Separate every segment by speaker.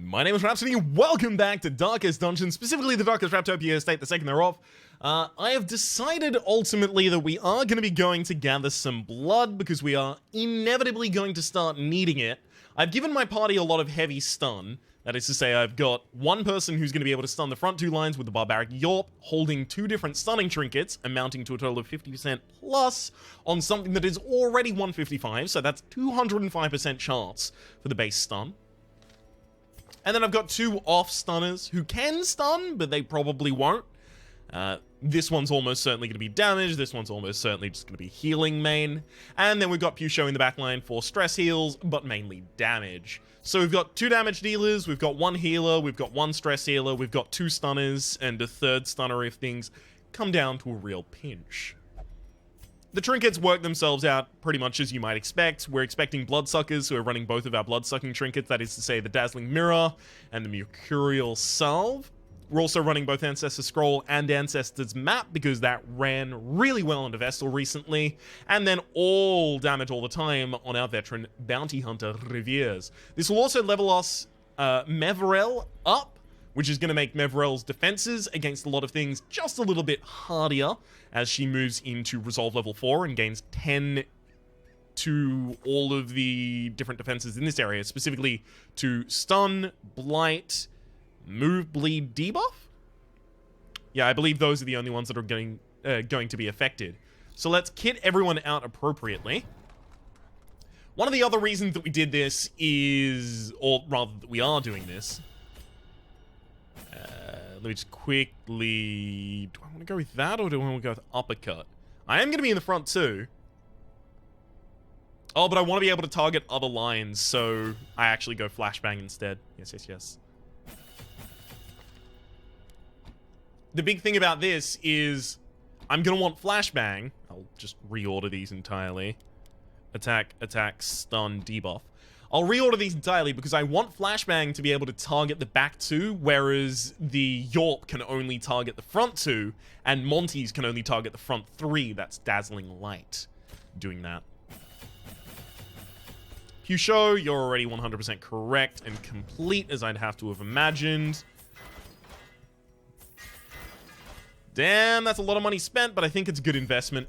Speaker 1: My name is Rhapsody, welcome back to Darkest Dungeon, specifically the Darkest Raptopia estate, the second thereof. I have decided ultimately that we are going to be going to gather some blood because we are inevitably going to start needing it. I've given my party a lot of heavy stun. That is to say, I've got one person who's going to be able to stun the front two lines with the Barbaric Yorp, holding two different stunning trinkets, amounting to a total of 50% plus on something that is already 155, so that's 205% chance for the base stun. And then I've got two off stunners who can stun, but they probably won't. This one's almost certainly going to be damage, this one's almost certainly just going to be healing main. And then we've got Pusho in the backline for stress heals, but mainly damage. So we've got two damage dealers, we've got one healer, we've got one stress healer, we've got two stunners, and a third stunner if things come down to a real pinch. The trinkets work themselves out pretty much as you might expect. We're expecting bloodsuckers, so we're running both of our bloodsucking trinkets, that is to say the Dazzling Mirror and the Mercurial Salve. We're also running both Ancestor Scroll and Ancestor's Map because that ran really well into Vestal recently. And then all damage all the time on our veteran Bounty Hunter Reveres. This will also level us Mevrel up, which is going to make Mevrel's defenses against a lot of things just a little bit hardier as she moves into Resolve level 4 and gains 10 to all of the different defenses in this area, specifically to Stun, Blight, Move, Bleed, Debuff? Yeah, I believe those are the only ones that are going to be affected. So let's kit everyone out appropriately. One of the other reasons that we did this is, or rather that we are doing this, let me just quickly... Do I want to go with that or do I want to go with Uppercut? I am going to be in the front too. Oh, but I want to be able to target other lines, so I actually go Flashbang instead. Yes. The big thing about this is I'm going to want Flashbang. I'll just reorder these entirely. Attack, stun, debuff. I'll reorder these entirely because I want Flashbang to be able to target the back two, whereas the Yorp can only target the front two, and Monty's can only target the front three. That's Dazzling Light doing that. Pusho, you're already 100% correct and complete, as I'd have to have imagined. Damn, that's a lot of money spent, but I think it's a good investment.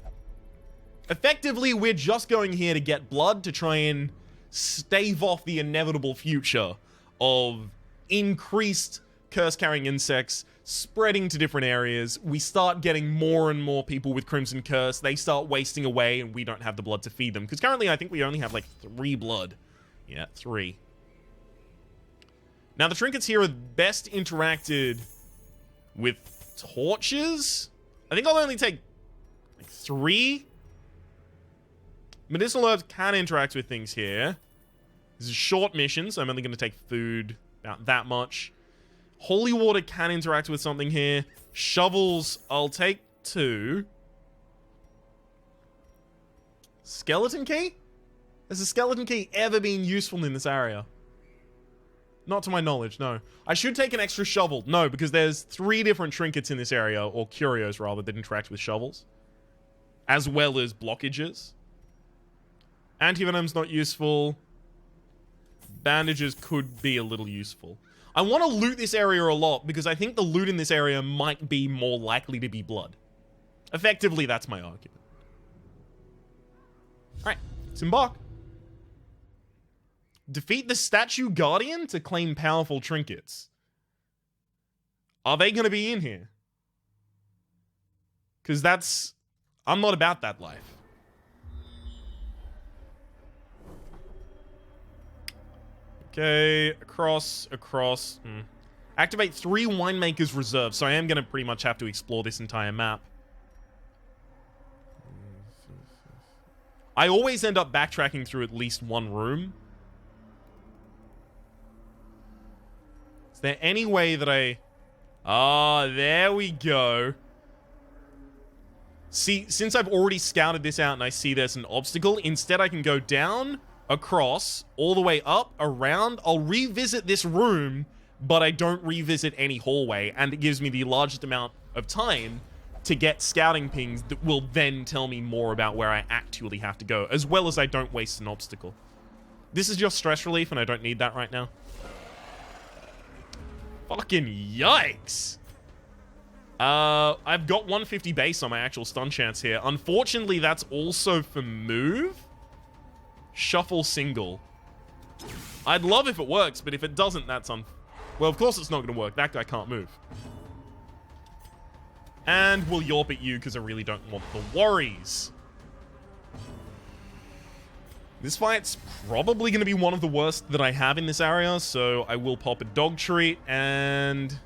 Speaker 1: Effectively, we're just going here to get blood to try and stave off the inevitable future of increased curse-carrying insects spreading to different areas. We start getting more and more people with Crimson Curse. They start wasting away, and we don't have the blood to feed them. Because currently, I think we only have, like, 3 blood. Yeah, 3. Now, the trinkets here are best interacted with torches. I think I'll only take, like, 3. Medicinal herbs can interact with things here. This is a short mission, so I'm only going to take food about that much. Holy water can interact with something here. Shovels, I'll take 2. Skeleton key? Has a skeleton key ever been useful in this area? Not to my knowledge, no. I should take an extra shovel. No, because there's 3 different trinkets in this area, or curios rather, that interact with shovels. As well as blockages. Antivenom's not useful. Bandages could be a little useful. I want to loot this area a lot because I think the loot in this area might be more likely to be blood. Effectively, that's my argument. Alright, let's embark. Defeat the Statue Guardian to claim powerful trinkets. Are they going to be in here? Because that's... I'm not about that life. Okay, across. Activate 3 Winemaker's Reserve, so I am going to pretty much have to explore this entire map. I always end up backtracking through at least one room. Is there any way that I... Ah, there we go. See, since I've already scouted this out and I see there's an obstacle, instead I can go down... across, all the way up, around. I'll revisit this room, but I don't revisit any hallway, and it gives me the largest amount of time to get scouting pings that will then tell me more about where I actually have to go, as well as I don't waste an obstacle. This is just stress relief, and I don't need that right now. Fucking yikes. I've got 150 base on my actual stun chance here. Unfortunately, that's also for move. Shuffle single. I'd love if it works, but if it doesn't, that's well, of course it's not going to work. That guy can't move. And we'll Yorp at you because I really don't want the worries. This fight's probably going to be one of the worst that I have in this area, so I will pop a dog treat and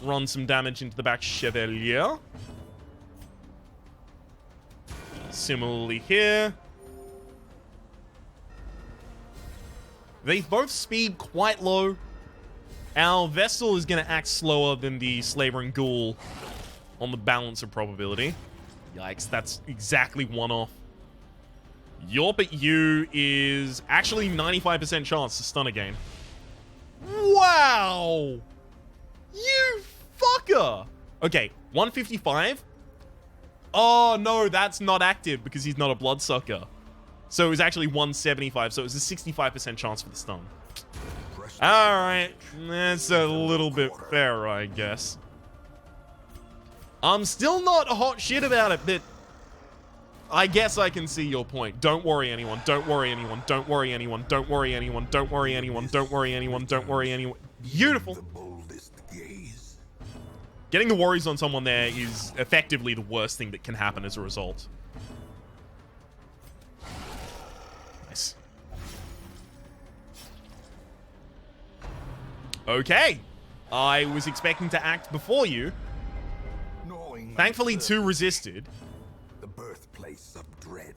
Speaker 1: run some damage into the back Chevalier. Similarly here. They both speed quite low. Our Vessel is going to act slower than the Slaver and Ghoul on the balance of probability. Yikes, that's exactly one off. Yorp at you is actually 95% chance to stun again. Wow! You fucker! Okay, 155. Oh, no, that's not active because he's not a bloodsucker. So it was actually 175, so it was a 65% chance for the stun. Alright, that's a little bit fair, I guess. I'm still not hot shit about it, but I guess I can see your point. Don't worry anyone, don't worry anyone, don't worry anyone, don't worry anyone, don't worry anyone, don't worry anyone, don't worry anyone. Beautiful. Getting the worries on someone there is effectively the worst thing that can happen as a result. Nice. Okay. I was expecting to act before you. Thankfully, 2 resisted.
Speaker 2: The birthplace of dread.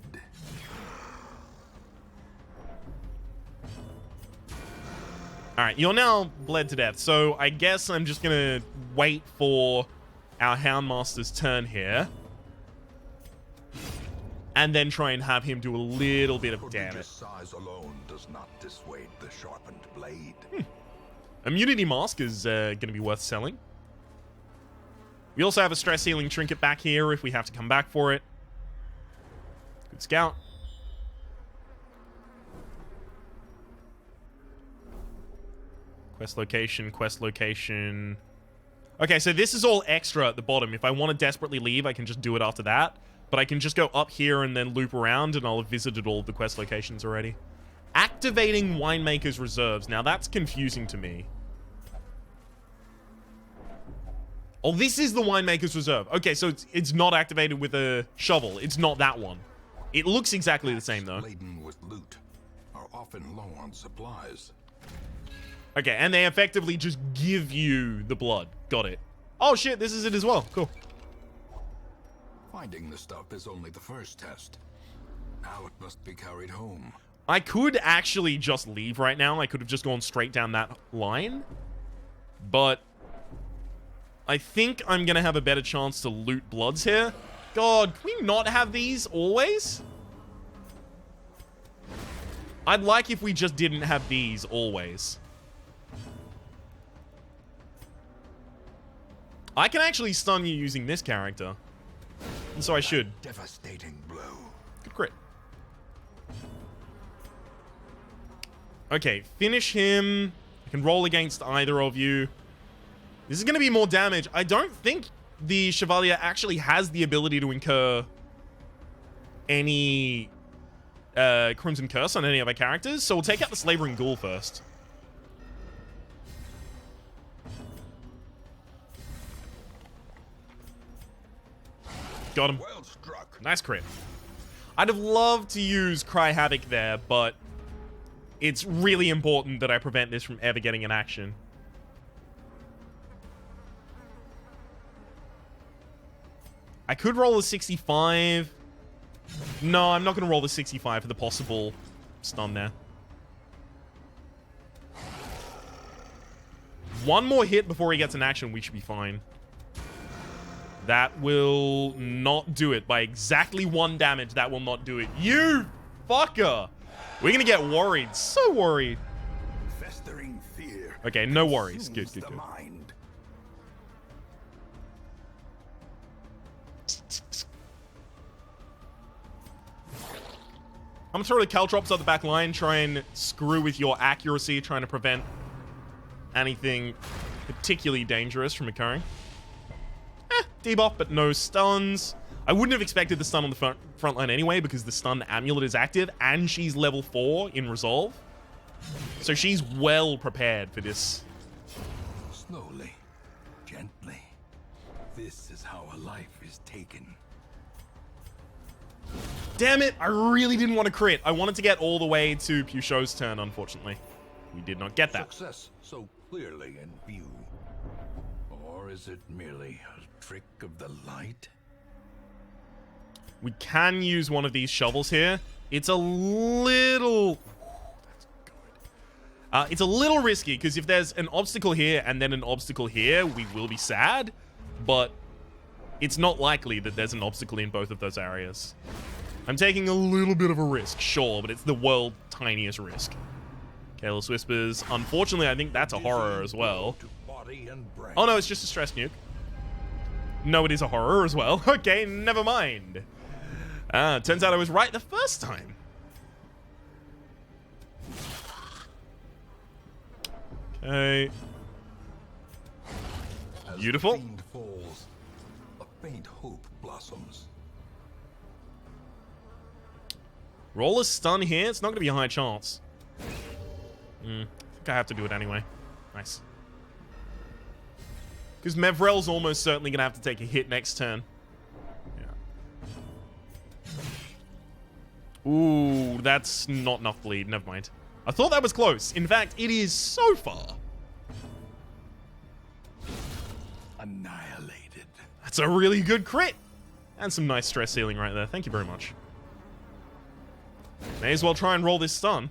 Speaker 1: Alright, you're now bled to death, so I guess I'm just gonna wait for our Houndmaster's turn here. And then try and have him do a little bit of damage.
Speaker 2: Size alone does not dissuade the sharpened blade.
Speaker 1: Immunity Mask is going to be worth selling. We also have a stress healing trinket back here if we have to come back for it. Good scout. Quest location, quest location. Okay, so this is all extra at the bottom. If I want to desperately leave, I can just do it after that. But I can just go up here and then loop around, and I'll have visited all of the quest locations already. Activating Winemaker's Reserves. Now, that's confusing to me. Oh, this is the Winemaker's Reserve. Okay, so it's not activated with a shovel. It's not that one. It looks exactly the same, though.
Speaker 2: Laden with loot are often low on supplies.
Speaker 1: Okay, and they effectively just give you the blood. Got it. Oh, shit, this is it as well. Cool.
Speaker 2: Finding the stuff is only the first test. Now it must be carried home.
Speaker 1: I could actually just leave right now. I could have just gone straight down that line. But I think I'm going to have a better chance to loot bloods here. God, can we not have these always? I'd like if we just didn't have these always. I can actually stun you using this character. And so I should.
Speaker 2: Devastating blow.
Speaker 1: Good crit. Okay, finish him. I can roll against either of you. This is going to be more damage. I don't think the Chevalier actually has the ability to incur any Crimson Curse on any of our characters. So we'll take out the Slaver and Ghoul first. Got him.
Speaker 2: Well struck.
Speaker 1: Nice crit. I'd have loved to use Cry Havoc there, but it's really important that I prevent this from ever getting an action. I could roll a 65. No, I'm not going to roll the 65 for the possible stun there. One more hit before he gets an action, we should be fine. That will not do it. By exactly 1 damage, that will not do it. You fucker! We're gonna get worried. So worried.
Speaker 2: Festering fear.
Speaker 1: Okay, no worries. Good, good, good.
Speaker 2: Mind.
Speaker 1: I'm gonna throw the Caltrops at the back line, try and screw with your accuracy, trying to prevent anything particularly dangerous from occurring. Debuff, but no stuns. I wouldn't have expected the stun on the front line anyway, because the stun amulet is active, and she's level 4 in Resolve. So she's well prepared for this.
Speaker 2: Slowly, gently. This is how a life is taken.
Speaker 1: Damn it, I really didn't want to crit. I wanted to get all the way to Puchot's turn, unfortunately. We did not get that.
Speaker 2: Success so clearly in view. Or is it merely a trick of the light?
Speaker 1: We can use one of these shovels here. It's a little... That's good. It's a little risky, because if there's an obstacle here and then an obstacle here, we will be sad. But it's not likely that there's an obstacle in both of those areas. I'm taking a little bit of a risk, sure, but it's the world's tiniest risk. Careless Whispers. Unfortunately, I think that's a horror as well. Oh no, it's just a stress nuke. No, it is a horror as well. Okay, never mind. Turns out I was right the first time. Okay. Beautiful.
Speaker 2: As the fiend falls, a faint hope blossoms.
Speaker 1: Roll a stun here. It's not going to be a high chance. I think I have to do it anyway. Nice. Because Mevrel's almost certainly going to have to take a hit next turn. Yeah. Ooh, that's not enough bleed. Never mind. I thought that was close. In fact, it is so far.
Speaker 2: Annihilated.
Speaker 1: That's a really good crit. And some nice stress healing right there. Thank you very much. May as well try and roll this stun.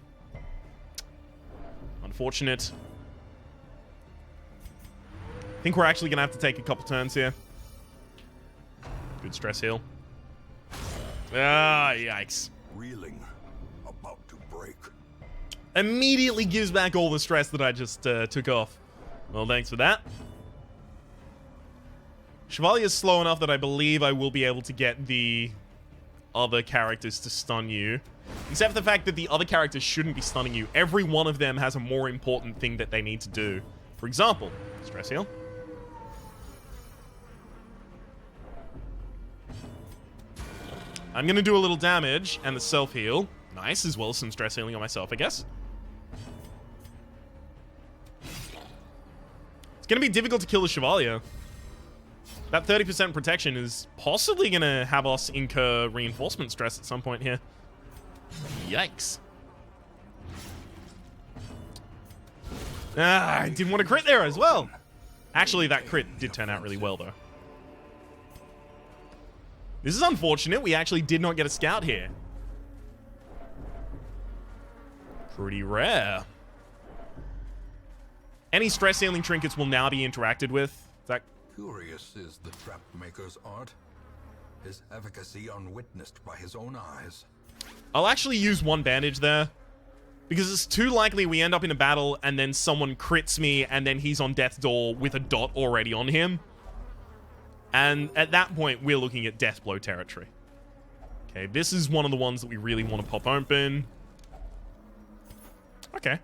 Speaker 1: Unfortunate. I think we're actually going to have to take a couple turns here. Good stress heal. Ah, yikes.
Speaker 2: Reeling, about to break.
Speaker 1: Immediately gives back all the stress that I just took off. Well, thanks for that. Chevalier is slow enough that I believe I will be able to get the other characters to stun you. Except for the fact that the other characters shouldn't be stunning you. Every one of them has a more important thing that they need to do. For example, stress heal. I'm going to do a little damage and the self-heal. Nice, as well as some stress healing on myself, I guess. It's going to be difficult to kill the Chevalier. That 30% protection is possibly going to have us incur reinforcement stress at some point here. Yikes. I didn't want to crit there as well. Actually, that crit did turn out really well, though. This is unfortunate. We actually did not get a scout here. Pretty rare. Any stress healing trinkets will now be interacted with. Is that...
Speaker 2: Curious is the trap maker's art. His efficacy unwitnessed by his own eyes.
Speaker 1: I'll actually use one bandage there. Because it's too likely we end up in a battle and then someone crits me and then he's on death's door with a dot already on him. And at that point, we're looking at death blow territory. Okay, this is one of the ones that we really want to pop open. Okay.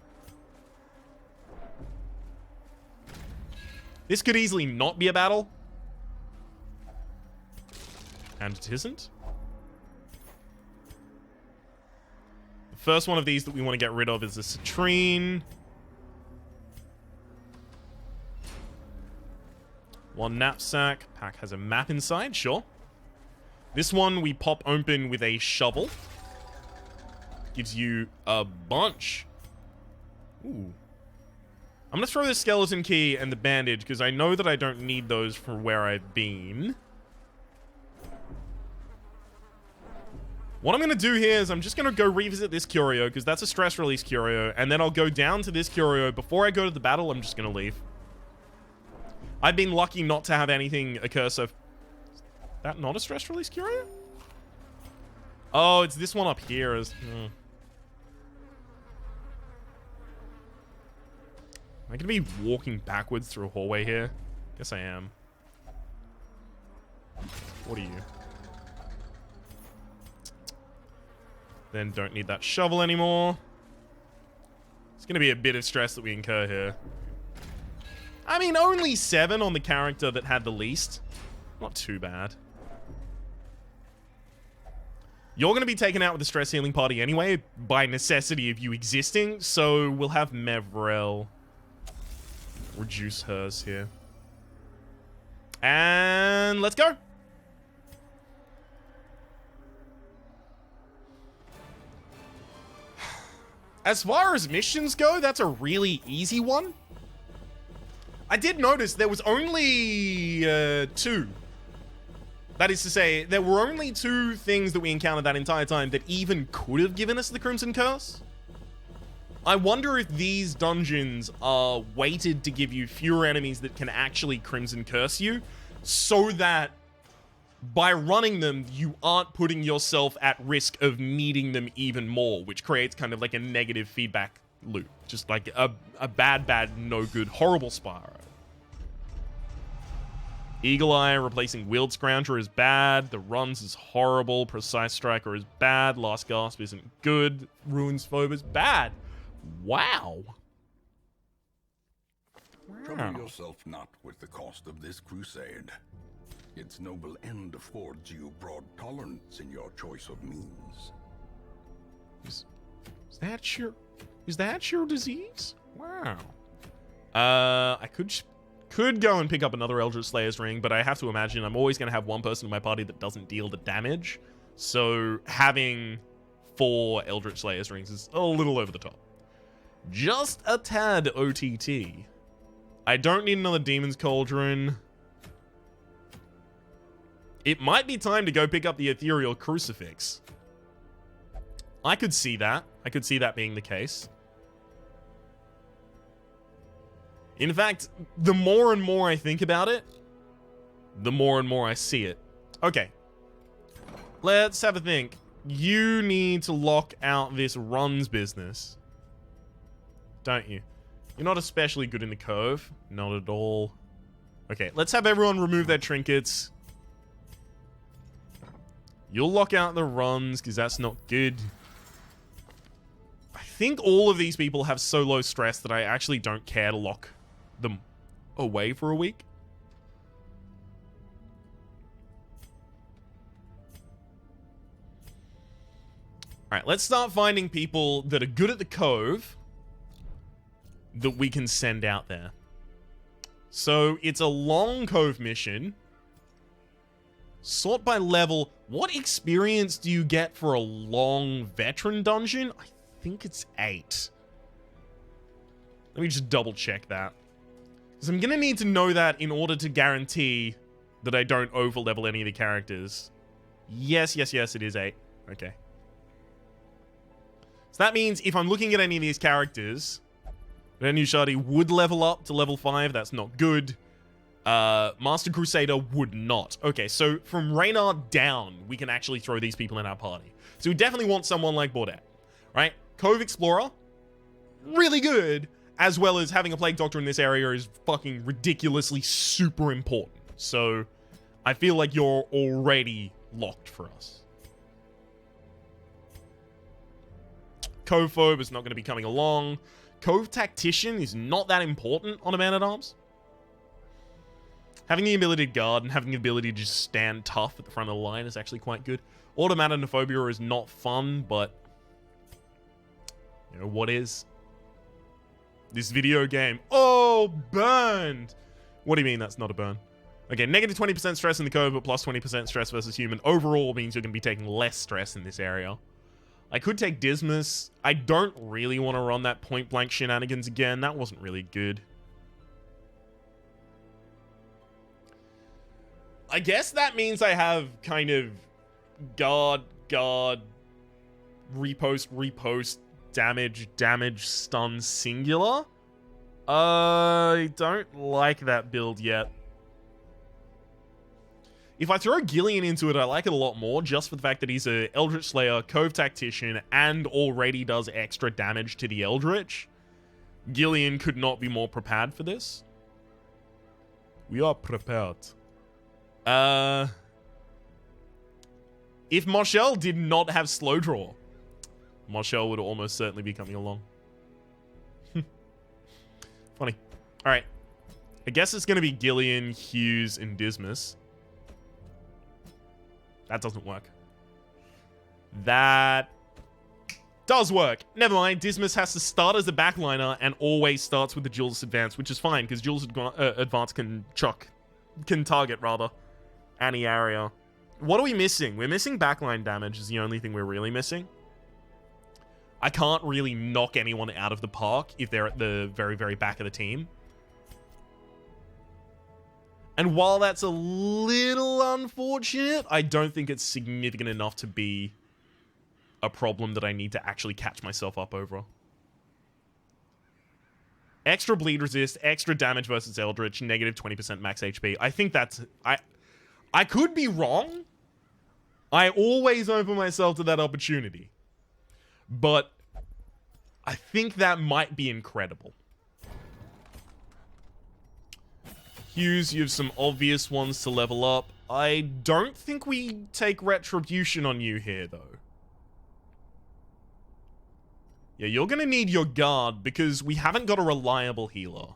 Speaker 1: This could easily not be a battle. And it isn't. The first one of these that we want to get rid of is the Citrine. One knapsack. Pack has a map inside, sure. This one we pop open with a shovel. Gives you a bunch. Ooh. I'm gonna throw the skeleton key and the bandage because I know that I don't need those for where I've been. What I'm gonna do here is I'm just gonna go revisit this curio because that's a stress release curio, and then I'll go down to this curio. Before I go to the battle, I'm just gonna leave. I've been lucky not to have anything occur, so... Is that not a stress release curio? Oh, it's this one up here. Am I gonna be walking backwards through a hallway here? Guess I am. What are you? Then don't need that shovel anymore. It's gonna be a bit of stress that we incur here. I mean, only 7 on the character that had the least. Not too bad. You're going to be taken out with the stress healing party anyway, by necessity of you existing, so we'll have Mevrel reduce hers here. And let's go. As far as missions go, that's a really easy one. I did notice there was only 2. That is to say, there were only 2 things that we encountered that entire time that even could have given us the Crimson Curse. I wonder if these dungeons are weighted to give you fewer enemies that can actually Crimson Curse you, so that by running them, you aren't putting yourself at risk of needing them even more, which creates kind of like a negative feedback loop. Just like a bad, no good, horrible spiral. Eagle Eye replacing Wheeled Scrounger is bad. The Runs is horrible. Precise Striker is bad. Last Gasp isn't good. Ruins Phobe is bad. Wow.
Speaker 2: Trouble yourself not with the cost of this crusade. Its noble end affords you broad tolerance in your choice of means.
Speaker 1: Is that your disease? Wow. I could go and pick up another Eldritch Slayer's ring, but I have to imagine I'm always going to have one person in my party that doesn't deal the damage. So having 4 Eldritch Slayer's rings is a little over the top. Just a tad OTT. I don't need another Demon's Cauldron. It might be time to go pick up the Ethereal Crucifix. I could see that. I could see that being the case. In fact, the more and more I think about it, the more and more I see it. Okay. Let's have a think. You need to lock out this runs business. Don't you? You're not especially good in the Cove. Not at all. Okay, let's have everyone remove their trinkets. You'll lock out the runs, because that's not good. I think all of these people have so low stress that I actually don't care to lock them away for a week. Alright, let's start finding people that are good at the Cove that we can send out there. So, it's a long Cove mission. Sort by level. What experience do you get for a long veteran dungeon? I think it's 8. Let me just double check that. Because I'm going to need to know that in order to guarantee that I don't over-level any of the characters. Yes, it is 8. Okay. So that means if I'm looking at any of these characters, Venu Shardy would level up to level 5. That's not good. Master Crusader would not. Okay, so from Reynard down, we can actually throw these people in our party. So we definitely want someone like Baudet, right? Cove Explorer, really good, as well as having a Plague Doctor in this area is fucking ridiculously super important. So I feel like you're already locked for us. Cove Phobe is not going to be coming along. Cove Tactician is not that important on a Man-at-Arms. Having the ability to guard and having the ability to just stand tough at the front of the line is actually quite good. Automatanophobia is not fun, but you know what is? This video game. Oh, burned! What do you mean that's not a burn? Okay, negative 20% stress in the Cove, but plus 20% stress versus human. Overall means you're going to be taking less stress in this area. I could take Dismas. I don't really want to run that point-blank shenanigans again. That wasn't really good. I guess that means I have kind of guard, repost, damage, stun, singular. I don't like that build yet. If I throw Gillian into it, I like it a lot more, just for the fact that he's a Eldritch Slayer, Cove Tactician, and already does extra damage to the Eldritch. Gillian could not be more prepared for this. We are prepared. If Marshall did not have slow draw, Marshall would almost certainly be coming along. Funny. Alright. I guess it's going to be Gillian, Hughes, and Dismas. That doesn't work. That does work. Never mind. Dismas has to start as a backliner and always starts with the Jules Advance, which is fine because Jules Advance can target rather any area. What are we missing? We're missing backline damage is the only thing we're really missing. I can't really knock anyone out of the park if they're at the very, very back of the team. And while that's a little unfortunate, I don't think it's significant enough to be a problem that I need to actually catch myself up over. Extra bleed resist, extra damage versus Eldritch, negative 20% max HP. I think that's... I could be wrong. I always open myself to that opportunity. But I think that might be incredible. Hughes, you have some obvious ones to level up. I don't think we take Retribution on you here, though. Yeah, you're gonna need your guard because we haven't got a reliable healer.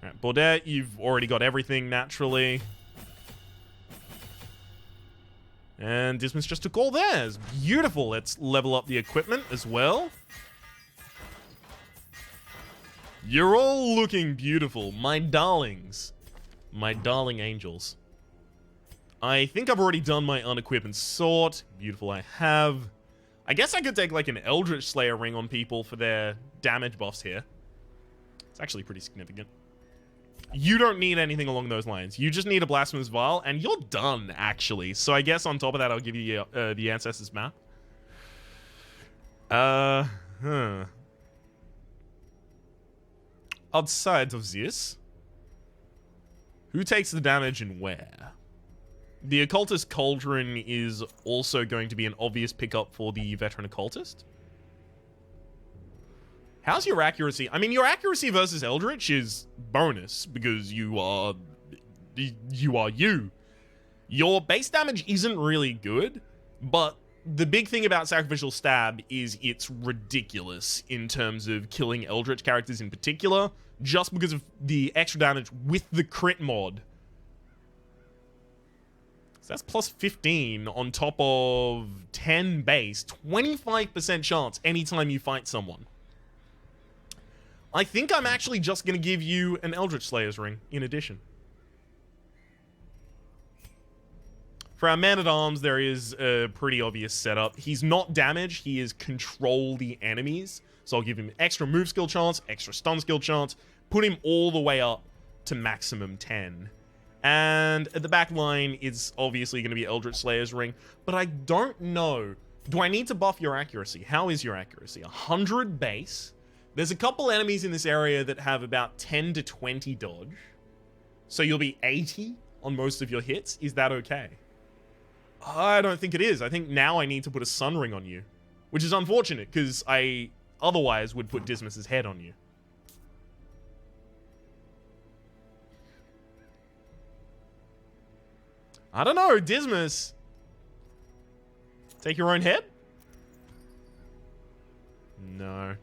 Speaker 1: Alright, Baudet, you've already got everything naturally. And Dismas just took all theirs. Beautiful. Let's level up the equipment as well. You're all looking beautiful, my darlings. My darling angels. I think I've already done my unequipped sword. Beautiful, I have. I guess I could take like an Eldritch Slayer ring on people for their damage buffs here. It's actually pretty significant. You don't need anything along those lines. You just need a Blasphemous Vial, and you're done, actually. So I guess on top of that, I'll give you the Ancestors map. Outside of this, who takes the damage and where? The Occultist Cauldron is also going to be an obvious pickup for the Veteran Occultist. How's your accuracy? I mean, your accuracy versus Eldritch is bonus because you are you. Your base damage isn't really good, but the big thing about Sacrificial Stab is it's ridiculous in terms of killing Eldritch characters in particular, just because of the extra damage with the crit mod. So that's plus 15 on top of 10 base, 25% chance anytime you fight someone. I think I'm actually just going to give you an Eldritch Slayer's ring in addition. For our Man-at-Arms, there is a pretty obvious setup. He's not damage, he is control the enemies. So I'll give him extra move skill chance, extra stun skill chance, put him all the way up to maximum 10. And at the back line, it's obviously going to be Eldritch Slayer's ring. But I don't know. Do I need to buff your accuracy? How is your accuracy? 100 base. There's a couple enemies in this area that have about 10 to 20 dodge. So you'll be 80 on most of your hits. Is that okay? I don't think it is. I think now I need to put a Sun Ring on you. Which is unfortunate, because I otherwise would put Dismas's head on you. I don't know, Dismas. Take your own head? No.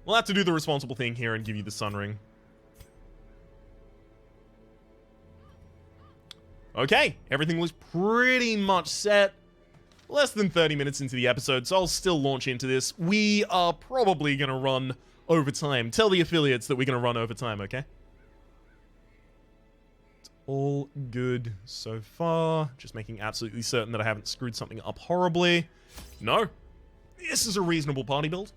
Speaker 1: We'll have to do the responsible thing here and give you the Sun Ring. Okay, everything was pretty much set. Less than 30 minutes into the episode, so I'll still launch into this. We are probably going to run overtime. Tell the affiliates that we're going to run overtime, okay? It's all good so far. Just making absolutely certain that I haven't screwed something up horribly. No. This is a reasonable party build.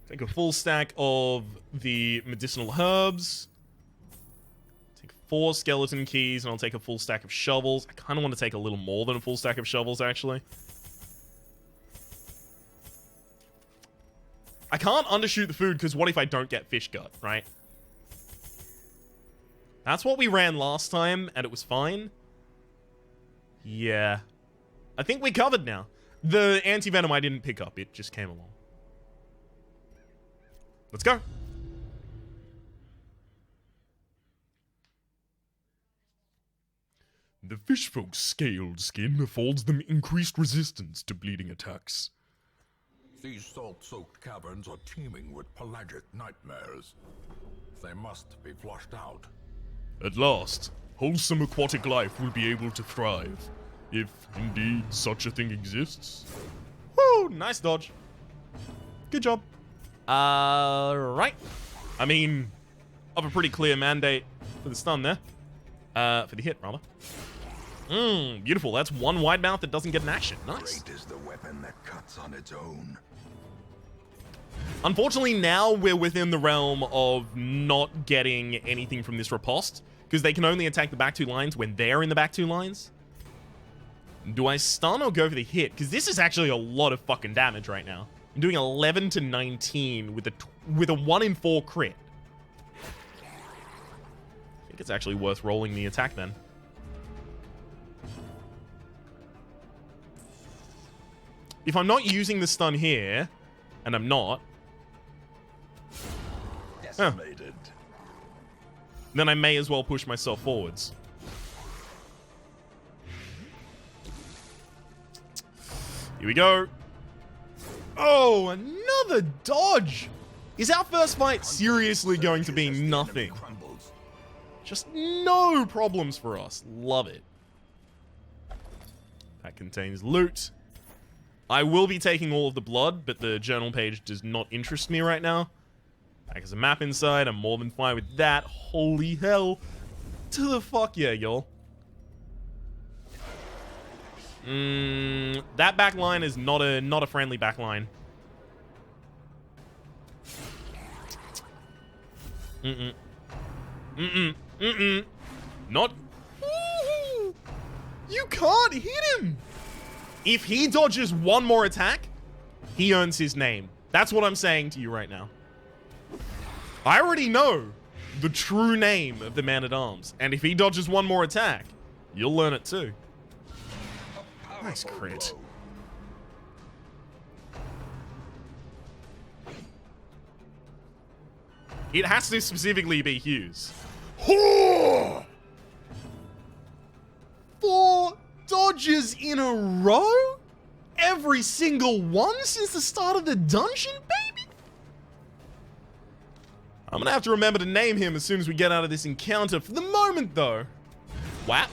Speaker 1: Take a full stack of the medicinal herbs. 4 skeleton keys, and I'll take a full stack of shovels. I kind of want to take a little more than a full stack of shovels, actually. I can't undershoot the food, because what if I don't get fish gut, right? That's what we ran last time, and it was fine. Yeah. I think we're covered now. The anti-venom I didn't pick up. It just came along. Let's go. The fishfolk's scaled skin affords them increased resistance to bleeding attacks.
Speaker 2: These salt-soaked caverns are teeming with pelagic nightmares. They must be flushed out.
Speaker 1: At last, wholesome aquatic life will be able to thrive, if indeed such a thing exists. Woo! Nice dodge. Good job. Right. I mean, of a pretty clear mandate for the stun there. For the hit, rather. Beautiful. That's one wide mouth that doesn't get an action. Nice.
Speaker 2: Great is the weapon that cuts on its own.
Speaker 1: Unfortunately, now we're within the realm of not getting anything from this riposte, because they can only attack the back two lines when they're in the back two lines. Do I stun or go for the hit? Because this is actually a lot of fucking damage right now. I'm doing 11 to 19 with a 1 in 4 crit. I think it's actually worth rolling the attack then. If I'm not using the stun here, and I'm not,
Speaker 2: Decimated.
Speaker 1: then I may as well push myself forwards. Here we go. Oh, another dodge! Is our first fight seriously going to be nothing? Just no problems for us. Love it. That contains loot. I will be taking all of the blood, but the journal page does not interest me right now. Like, there's a map inside. I'm more than fine with that. Holy hell. To the fuck yeah, y'all. That back line is not a friendly back line. Not. You can't hit him. If he dodges one more attack, he earns his name. That's what I'm saying to you right now. I already know the true name of the Man-at-Arms, and if he dodges one more attack, you'll learn it too. Nice crit. It has to specifically be Hughes. 4 dodges in a row? Every single one since the start of the dungeon, baby? I'm gonna have to remember to name him as soon as we get out of this encounter. For the moment, though. Whap.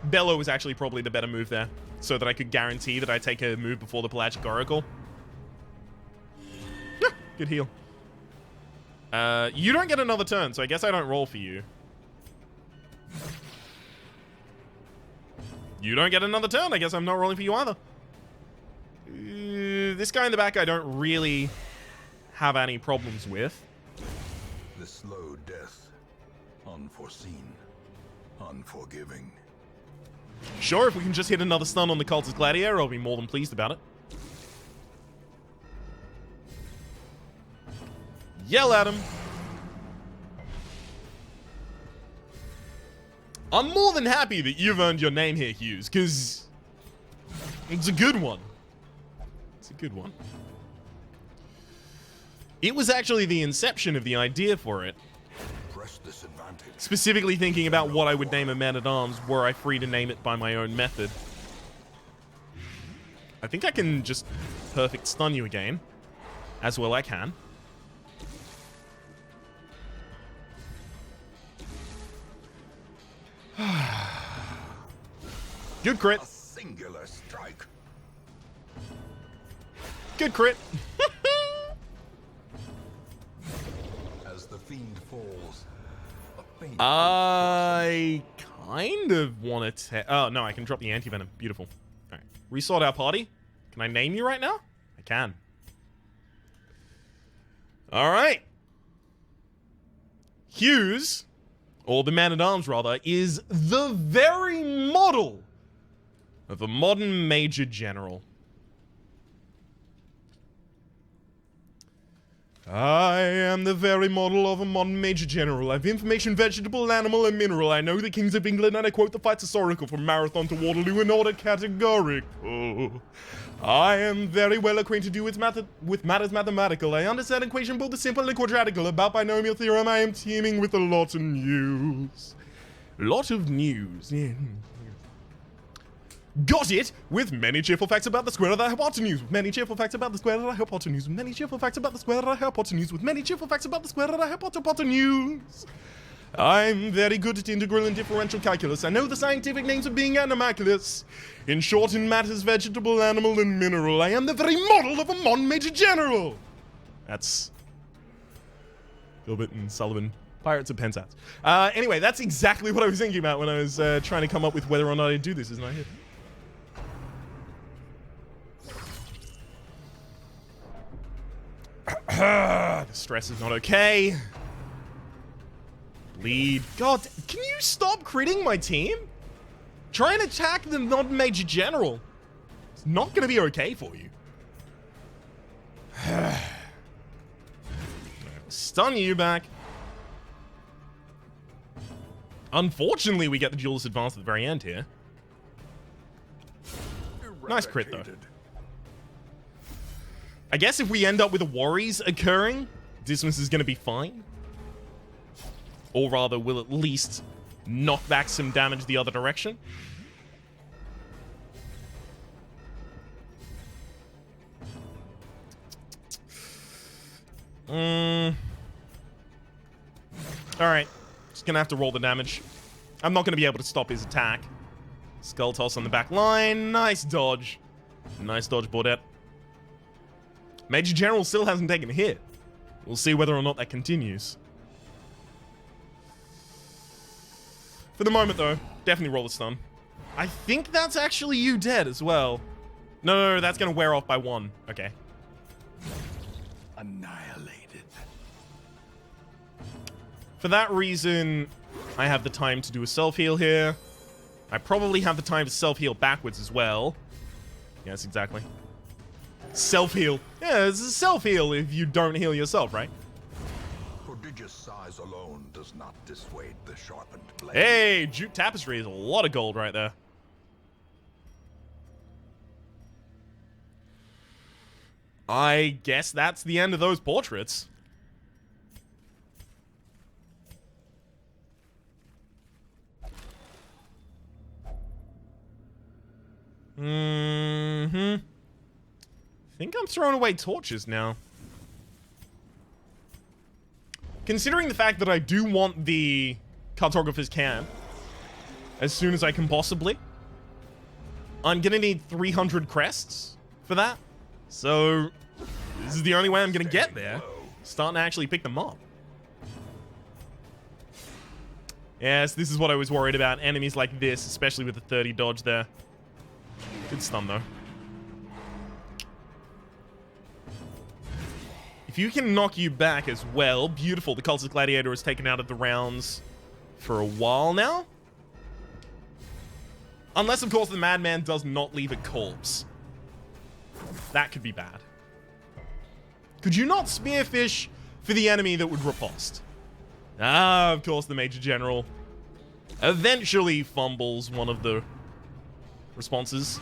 Speaker 1: Bellow was actually probably the better move there, so that I could guarantee that I take a move before the Pelagic Oracle. Yeah, good heal. You don't get another turn, so I guess I don't roll for you. You don't get another turn. I guess I'm not rolling for you either. This guy in the back I don't really have any problems with.
Speaker 2: The slow death. Unforeseen. Unforgiving.
Speaker 1: Sure, if we can just hit another stun on the Cultist Gladiator, I'll be more than pleased about it. Yell at him. I'm more than happy that you've earned your name here, Hughes, because it's a good one. It's a good one. It was actually the inception of the idea for it.
Speaker 2: Press disadvantage.
Speaker 1: Specifically thinking about what I would name a Man-at-Arms were I free to name it by my own method. I think I can just perfect stun you again. As well I can. Good crit.
Speaker 2: A singular strike.
Speaker 1: Good crit.
Speaker 2: As the fiend falls, a faint
Speaker 1: I kind of want to... Oh, no, I can drop the anti-venom. Beautiful. All right. Resort our party. Can I name you right now? I can. All right. Hughes, or the Man-at-Arms, rather, is the very model of a modern Major General. I am the very model of a modern Major General. I have information, vegetable, animal, and mineral. I know the kings of England, and I quote the fights historical from Marathon to Waterloo in order categorical. I am very well acquainted with matters mathematical. I understand equation both the simple and quadratical. About binomial theorem, I am teeming with a lot of news. Lot of news. Yeah. Got it! With many cheerful facts about the square of the hypotenuse. With many cheerful facts about the square of the hypotenuse. With many cheerful facts about the square of the hypotenuse. With many cheerful facts about the square of the hypotenuse. I'm very good at integral and differential calculus. I know the scientific names of being animalculous. In short, in matters vegetable, animal, and mineral, I am the very model of a Major General. That's Gilbert and Sullivan, Pirates of Penzance. Anyway, that's exactly what I was thinking about when I was trying to come up with whether or not I do this, isn't I? The stress is not okay. Bleed. God, can you stop critting my team? Try and attack the non-Major General. It's not going to be okay for you. Stun you back. Unfortunately, we get the duelist advance at the very end here. Nice crit, though. I guess if we end up with a worries occurring, Dismas is going to be fine. Or rather, will at least knock back some damage the other direction. Alright. Just gonna have to roll the damage. I'm not gonna be able to stop his attack. Skull toss on the back line. Nice dodge. Nice dodge, Baudet. Major General still hasn't taken a hit. We'll see whether or not that continues. For the moment, though, definitely roll the stun. I think that's actually you dead as well. No, that's gonna wear off by 1. Okay.
Speaker 2: Annihilated.
Speaker 1: For that reason, I have the time to do a self-heal here. I probably have the time to self-heal backwards as well. Yes, exactly. Self-heal. Yeah, it's a self-heal if you don't heal yourself, right?
Speaker 2: Prodigious size alone does not dissuade the sharpened blade.
Speaker 1: Hey, Jute Tapestry is a lot of gold right there. I guess that's the end of those portraits. I think I'm throwing away torches now. Considering the fact that I do want the cartographer's camp as soon as I can possibly, I'm gonna need 300 crests for that. So this is the only way I'm gonna get there. Starting to actually pick them up. Yes, this is what I was worried about. Enemies like this, especially with the 30 dodge there. Good stun, though. If you can knock you back as well, beautiful. The Cultist Gladiator is taken out of the rounds for a while now. Unless, of course, the Madman does not leave a corpse. That could be bad. Could you not spearfish for the enemy that would riposte? Ah, of course, the Major General eventually fumbles one of the responses.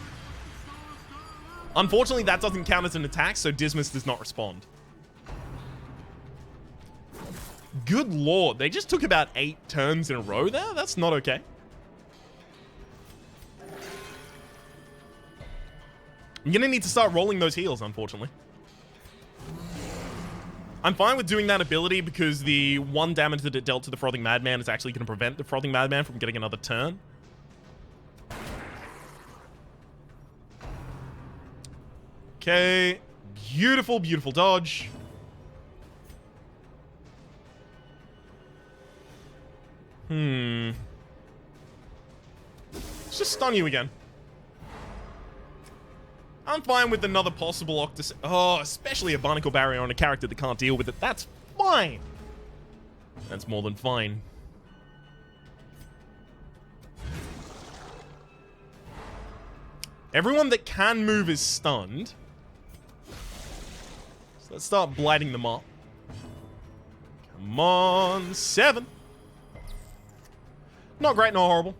Speaker 1: Unfortunately, that doesn't count as an attack, so Dismas does not respond. Good lord, they just took about 8 turns in a row there? That's not okay. I'm gonna need to start rolling those heals, unfortunately. I'm fine with doing that ability because the 1 damage that it dealt to the Frothing Madman is actually gonna prevent the Frothing Madman from getting another turn. Okay, beautiful, beautiful dodge. Let's just stun you again. I'm fine with another possible Octus. Oh, especially a Barnacle Barrier on a character that can't deal with it. That's fine. That's more than fine. Everyone that can move is stunned. So let's start blighting them up. Come on, 7. Not great, not horrible.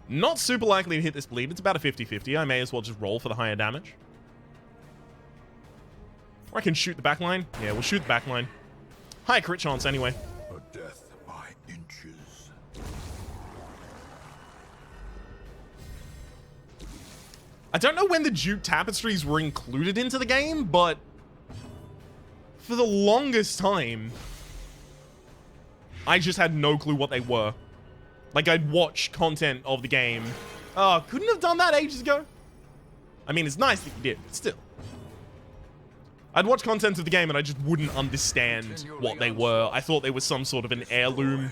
Speaker 1: Not super likely to hit this bleed. It's about a 50-50. I may as well just roll for the higher damage. Or I can shoot the backline. Yeah, we'll shoot the backline. High crit chance anyway.
Speaker 2: A death by inches.
Speaker 1: I don't know when the jute tapestries were included into the game, but for the longest time, I just had no clue what they were. Like, I'd watch content of the game. Oh, couldn't have done that ages ago. I mean, it's nice that you did, but still. I'd watch content of the game and I just wouldn't understand what they were. I thought they were some sort of an heirloom.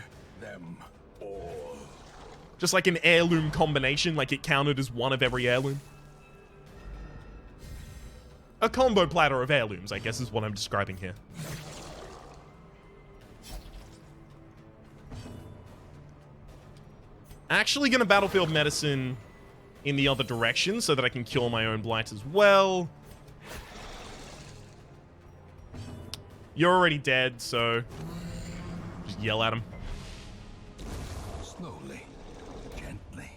Speaker 1: Just like an heirloom combination, like it counted as one of every heirloom. A combo platter of heirlooms, I guess, is what I'm describing here. Actually gonna battlefield medicine in the other direction so that I can cure my own blight as well. You're already dead, so just yell at him.
Speaker 2: Slowly, gently.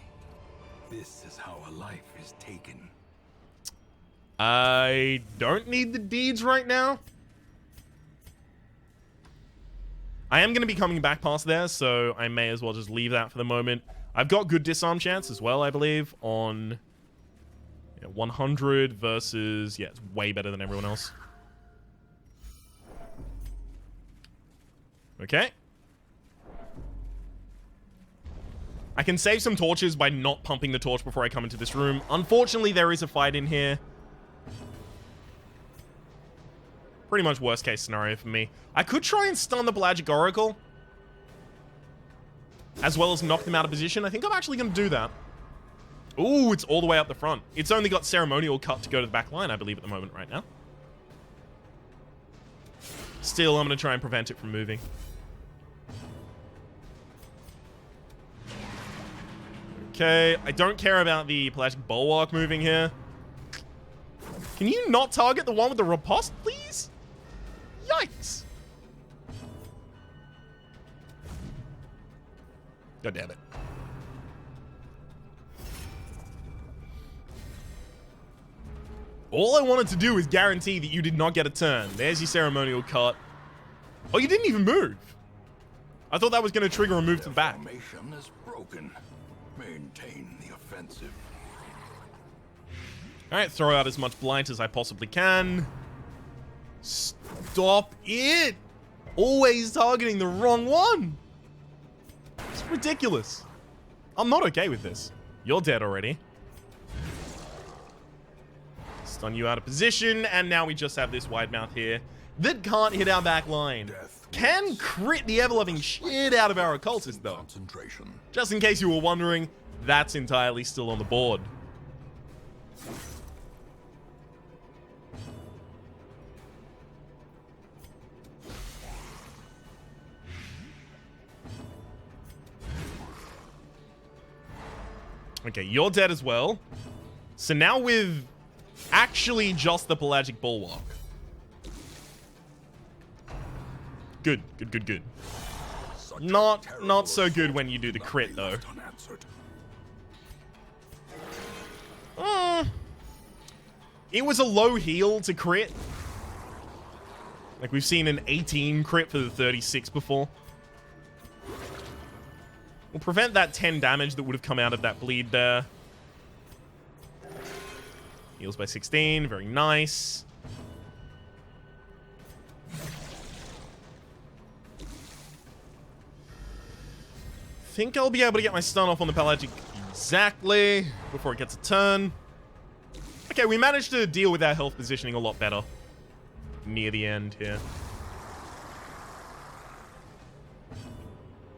Speaker 2: This is how a life is taken.
Speaker 1: I don't need the deeds right now. I am going to be coming back past there, so I may as well just leave that for the moment. I've got good disarm chance as well, I believe, on 100 versus... Yeah, it's way better than everyone else. Okay. I can save some torches by not pumping the torch before I come into this room. Unfortunately, there is a fight in here. Pretty much worst case scenario for me. I could try and stun the Pelagic Oracle, as well as knock them out of position. I think I'm actually going to do that. Ooh, it's all the way up the front. It's only got Ceremonial Cut to go to the back line, I believe, at the moment right now. Still, I'm going to try and prevent it from moving. Okay, I don't care about the Pelagic Bulwark moving here. Can you not target the one with the riposte, please? Yikes. God damn it. All I wanted to do is guarantee that you did not get a turn. There's your Ceremonial Cut. Oh, you didn't even move. I thought that was going to trigger a move to the back.
Speaker 2: Formation is broken. Maintain the offensive.
Speaker 1: Alright, throw out as much blight as I possibly can. Stop it! Always targeting the wrong one! It's ridiculous. I'm not okay with this. You're dead already. Stun you out of position, and now we just have this wide mouth here that can't hit our back line. Can crit the ever-loving shit out of our occultist, though.
Speaker 2: Concentration.
Speaker 1: Just in case you were wondering, that's entirely still on the board. Okay, you're dead as well. So now with actually just the Pelagic Bulwark. Good, good, good, good. Not so good when you do the crit, though. It was a low heal to crit. Like, we've seen an 18 crit for the 36 before. We'll prevent that 10 damage that would have come out of that bleed there. Heals by 16, very nice. Think I'll be able to get my stun off on the Pelagic exactly before it gets a turn. Okay, we managed to deal with our health positioning a lot better near the end here.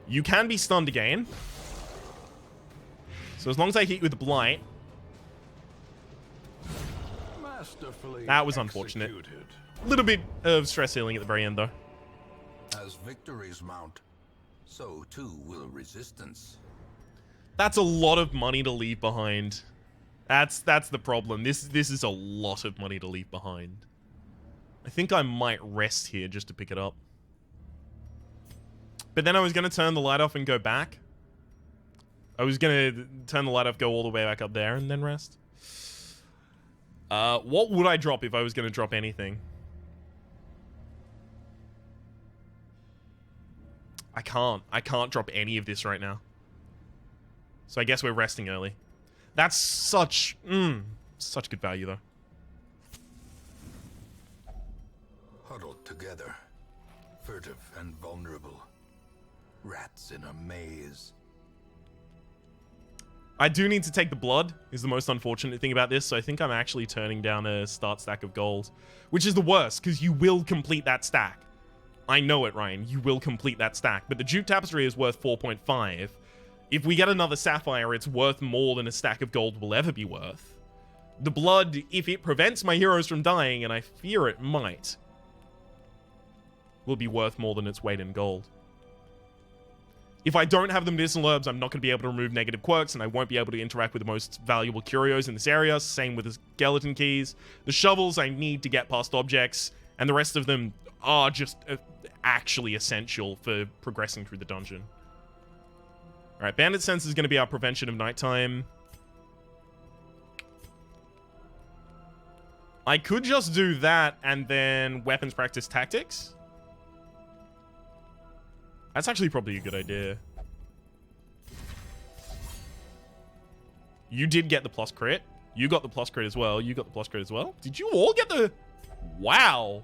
Speaker 1: You can be stunned again. So as long as I hit you with the blight. That was unfortunate. A little bit of stress healing at the very end, though.
Speaker 2: As victories mount, so too will resistance.
Speaker 1: That's a lot of money to leave behind. That's the problem. This is a lot of money to leave behind. I think I might rest here just to pick it up. But then I was going to turn the light off and go back. I was going to turn the light off, go all the way back up there, and then rest. What would I drop if I was going to drop anything? I can't drop any of this right now. So I guess we're resting early. That's such... Such good value, though.
Speaker 2: Huddled together, furtive and vulnerable. Rats in a maze.
Speaker 1: I do need to take the blood, is the most unfortunate thing about this, so I think I'm actually turning down a start stack of gold. Which is the worst, because you will complete that stack. I know it, Ryan. You will complete that stack. But the Jute Tapestry is worth 4.5. If we get another Sapphire, it's worth more than a stack of gold will ever be worth. The blood, if it prevents my heroes from dying, and I fear it might, will be worth more than its weight in gold. If I don't have the medicinal herbs, I'm not going to be able to remove negative quirks, and I won't be able to interact with the most valuable curios in this area. Same with the skeleton keys. The shovels I need to get past objects, and the rest of them are just actually essential for progressing through the dungeon. Alright, Bandit Sense is going to be our prevention of nighttime. I could just do that, and then weapons practice tactics. That's actually probably a good idea. You did get the plus crit. You got the plus crit as well. You got the plus crit as well. Did you all get the... Wow.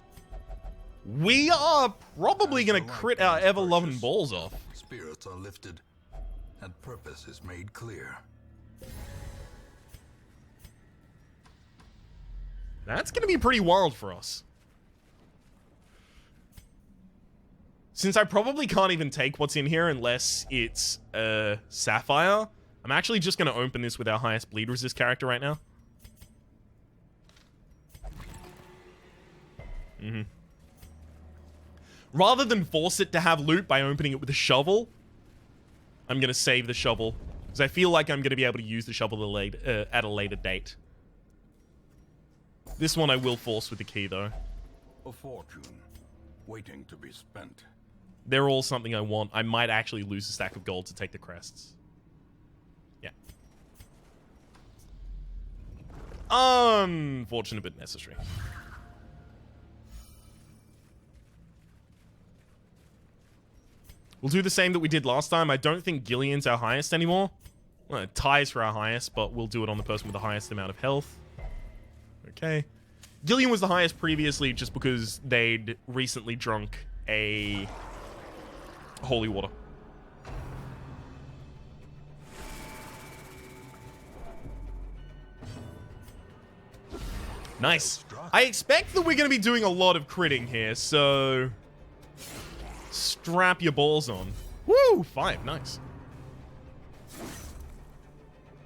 Speaker 1: We are probably going to crit our ever-loving balls off.
Speaker 2: Spirits are lifted, and purpose is made clear.
Speaker 1: That's going to be pretty wild for us. Since I probably can't even take what's in here unless it's a Sapphire, I'm actually just going to open this with our highest bleed resist character right now. Rather than force it to have loot by opening it with a shovel, I'm going to save the shovel. Because I feel like I'm going to be able to use the shovel at a later date. This one I will force with the key, though.
Speaker 2: A fortune, waiting to be spent.
Speaker 1: They're all something I want. I might actually lose a stack of gold to take the crests. Yeah. Unfortunate but necessary. We'll do the same that we did last time. I don't think Gillian's our highest anymore. Well, it ties for our highest, but we'll do it on the person with the highest amount of health. Okay. Gillian was the highest previously just because they'd recently drunk a... holy water. Nice. I expect that we're going to be doing a lot of critting here, so... strap your balls on. Woo! 5. Nice.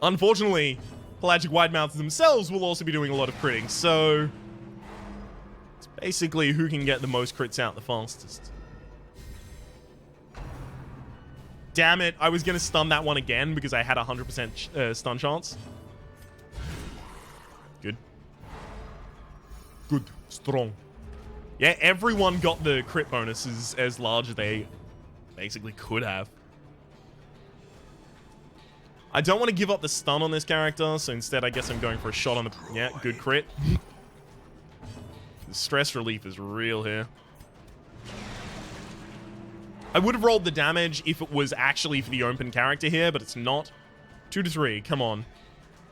Speaker 1: Unfortunately, pelagic widemouths themselves will also be doing a lot of critting, so... it's basically who can get the most crits out the fastest. Damn it, I was going to stun that one again because I had a 100% stun chance. Good. Good. Strong. Yeah, everyone got the crit bonuses as large as they basically could have. I don't want to give up the stun on this character, so instead I guess I'm going for a shot on the... yeah, good crit. The stress relief is real here. I would have rolled the damage if it was actually for the open character here, but it's not. 2 to 3, come on.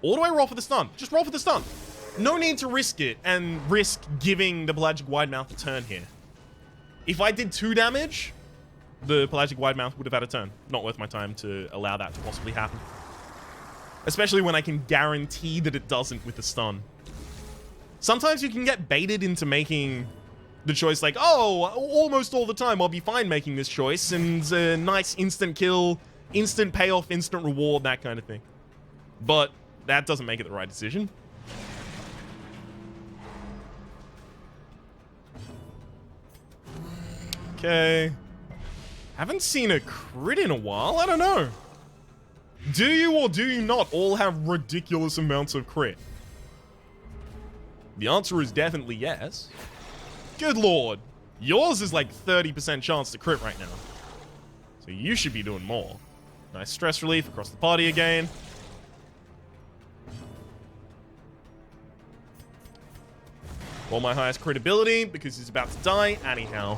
Speaker 1: Or do I roll for the stun? Just roll for the stun. No need to risk it and risk giving the Pelagic Widemouth a turn here. If I did 2 damage, the Pelagic Widemouth would have had a turn. Not worth my time to allow that to possibly happen. Especially when I can guarantee that it doesn't with the stun. Sometimes you can get baited into making the choice like, oh, almost all the time I'll be fine making this choice, and a nice instant kill, instant payoff, instant reward, that kind of thing. But that doesn't make it the right decision. Okay. Haven't seen a crit in a while. I don't know. Do you or do you not all have ridiculous amounts of crit? The answer is definitely yes. Good lord. Yours is like 30% chance to crit right now. So you should be doing more. Nice stress relief across the party again. Roll my highest crit ability because he's about to die anyhow.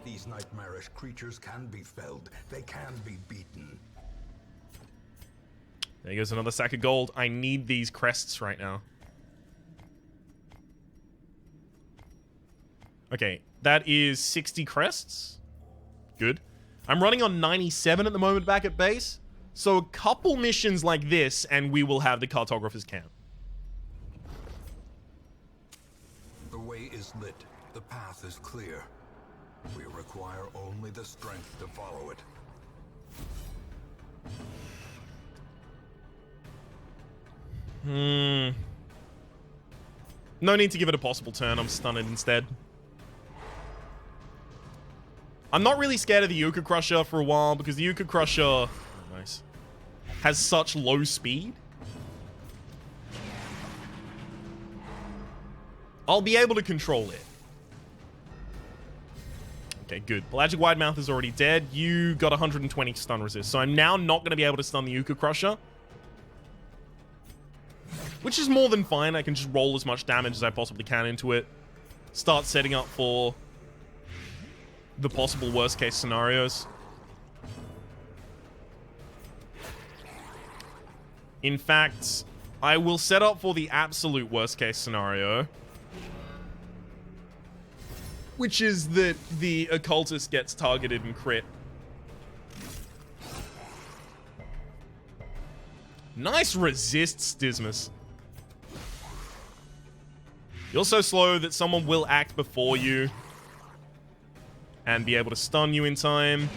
Speaker 2: These nightmarish creatures can be felled. They can be beaten.
Speaker 1: There goes another sack of gold. I need these crests right now. Okay, that is 60 crests. Good. I'm running on 97 at the moment back at base. So a couple missions like this, and we will have the cartographer's camp.
Speaker 2: The way is lit. The path is clear. We require only the strength to follow it.
Speaker 1: No need to give it a possible turn. I'm stunned instead. I'm not really scared of the Yucca Crusher for a while because the Yucca Crusher, oh, nice, has such low speed. I'll be able to control it. Okay, good. Pelagic Widemouth is already dead. You got 120 stun resist, so I'm now not going to be able to stun the Yucca Crusher. Which is more than fine. I can just roll as much damage as I possibly can into it. Start setting up for the possible worst case scenarios. In fact, I will set up for the absolute worst case scenario, which is that the occultist gets targeted and crit. Nice resist, Dismas. You're so slow that someone will act before you and be able to stun you in time.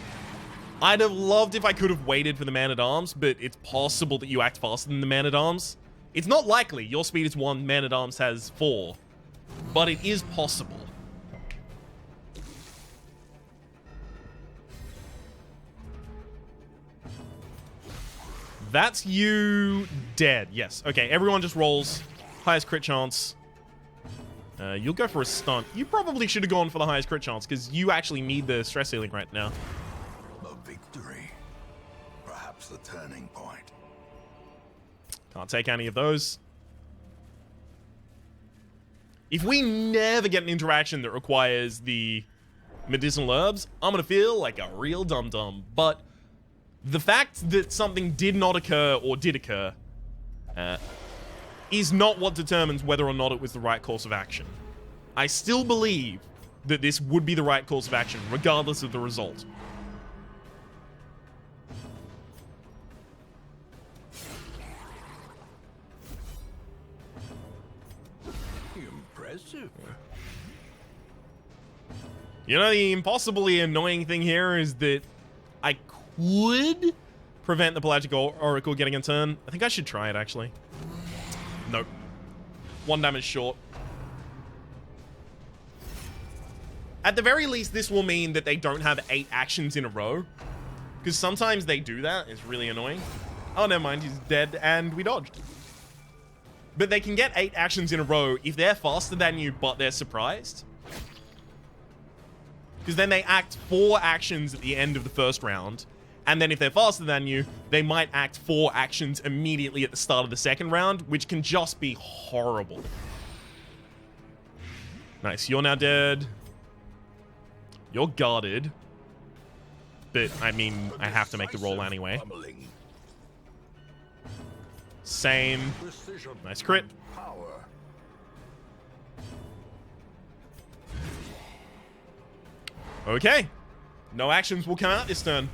Speaker 1: I'd have loved if I could have waited for the Man-at-Arms, but it's possible that you act faster than the Man-at-Arms. It's not likely. Your speed is 1, Man-at-Arms has 4. But it is possible. That's you dead. Yes. Okay, everyone just rolls. Highest crit chance. You'll go for a stunt. You probably should have gone for the highest crit chance because you actually need the stress healing right now.
Speaker 2: A victory. Perhaps the turning point.
Speaker 1: Can't take any of those. If we never get an interaction that requires the medicinal herbs, I'm going to feel like a real dum-dum. But the fact that something did not occur or did occur is not what determines whether or not it was the right course of action. I still believe that this would be the right course of action, regardless of the result.
Speaker 2: Impressive.
Speaker 1: You know, the impossibly annoying thing here is that I could prevent the Pelagic Oracle getting a turn. I think I should try it, actually. Nope. 1 damage short. At the very least, this will mean that they don't have 8 actions in a row. Because sometimes they do that. It's really annoying. Oh, never mind. He's dead and we dodged. But they can get 8 actions in a row if they're faster than you, but they're surprised. Because then they act 4 actions at the end of the first round. And then if they're faster than you, they might act 4 actions immediately at the start of the second round, which can just be horrible. Nice, you're now dead. You're guarded. But, I mean, I have to make the roll anyway. Same. Nice crit. Okay. No actions will come out this turn.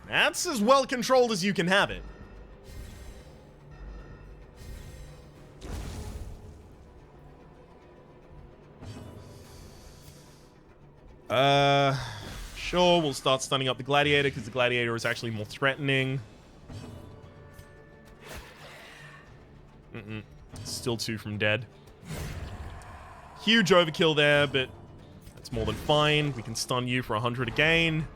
Speaker 1: That's as well controlled as you can have it. Sure, we'll start stunning up the Gladiator because the Gladiator is actually more threatening. Still 2 from dead. Huge overkill there, but that's more than fine. We can stun you for 100 again.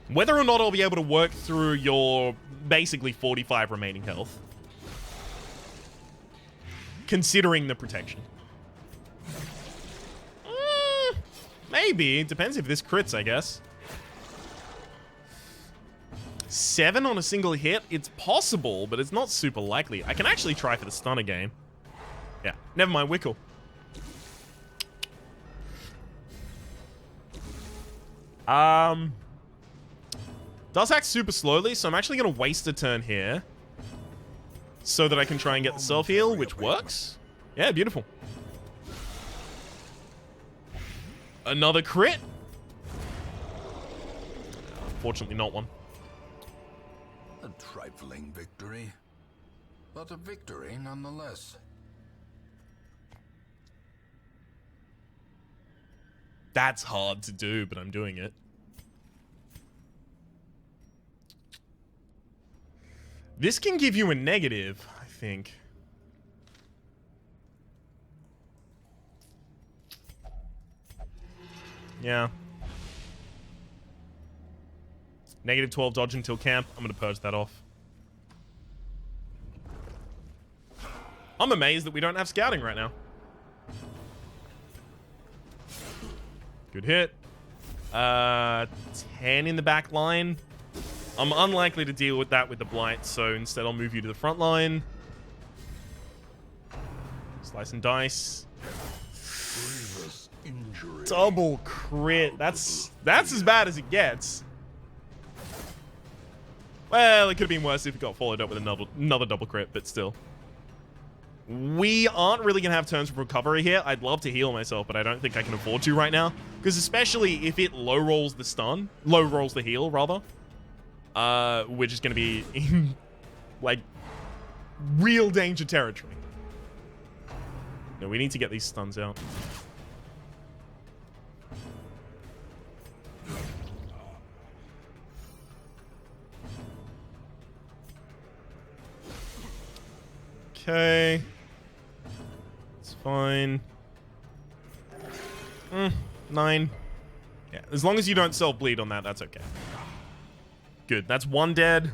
Speaker 1: Whether or not I'll be able to work through your basically 45 remaining health. Considering the protection. Maybe. It depends if this crits, I guess. 7 on a single hit? It's possible, but it's not super likely. I can actually try for the stun again. Yeah, never mind, we're cool. Does act super slowly, so I'm actually going to waste a turn here so that I can try and get the self-heal, which works. Yeah, beautiful. Another crit. Unfortunately, not one.
Speaker 2: A trifling victory, but a victory nonetheless.
Speaker 1: That's hard to do, but I'm doing it. This can give you a negative, I think. Yeah. Negative 12 dodge until camp. I'm going to purge that off. I'm amazed that we don't have scouting right now. Good hit. 10 in the back line. I'm unlikely to deal with that with the Blight, so instead I'll move you to the front line. Slice and dice. Double crit. That's as bad as it gets. Well, it could have been worse if it got followed up with another double crit, but still. We aren't really going to have turns of recovery here. I'd love to heal myself, but I don't think I can afford to right now. Because especially if it low rolls the stun, low rolls the heal, rather. Which is going to be in, like, real danger territory. No, we need to get these stuns out. Okay. It's fine. 9. Yeah, as long as you don't self-bleed on that, that's okay. Good, that's one dead.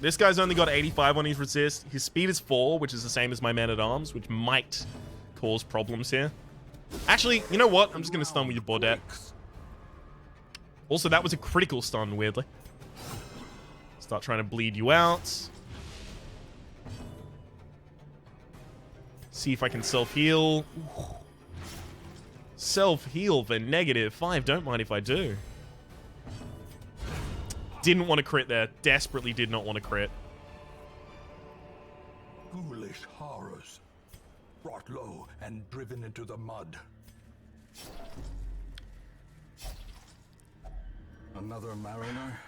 Speaker 1: This guy's only got 85 on his resist. His speed is 4, which is the same as my man-at-arms, which might cause problems here. Actually, you know what? I'm just going to stun with your Baudet. Also, that was a critical stun, weirdly. Start trying to bleed you out. See if I can self-heal. Self-heal for -5. Don't mind if I do. Didn't want to crit there. Desperately did not want to crit.
Speaker 2: Ghoulish horrors, brought low and driven into the mud. Another mariner,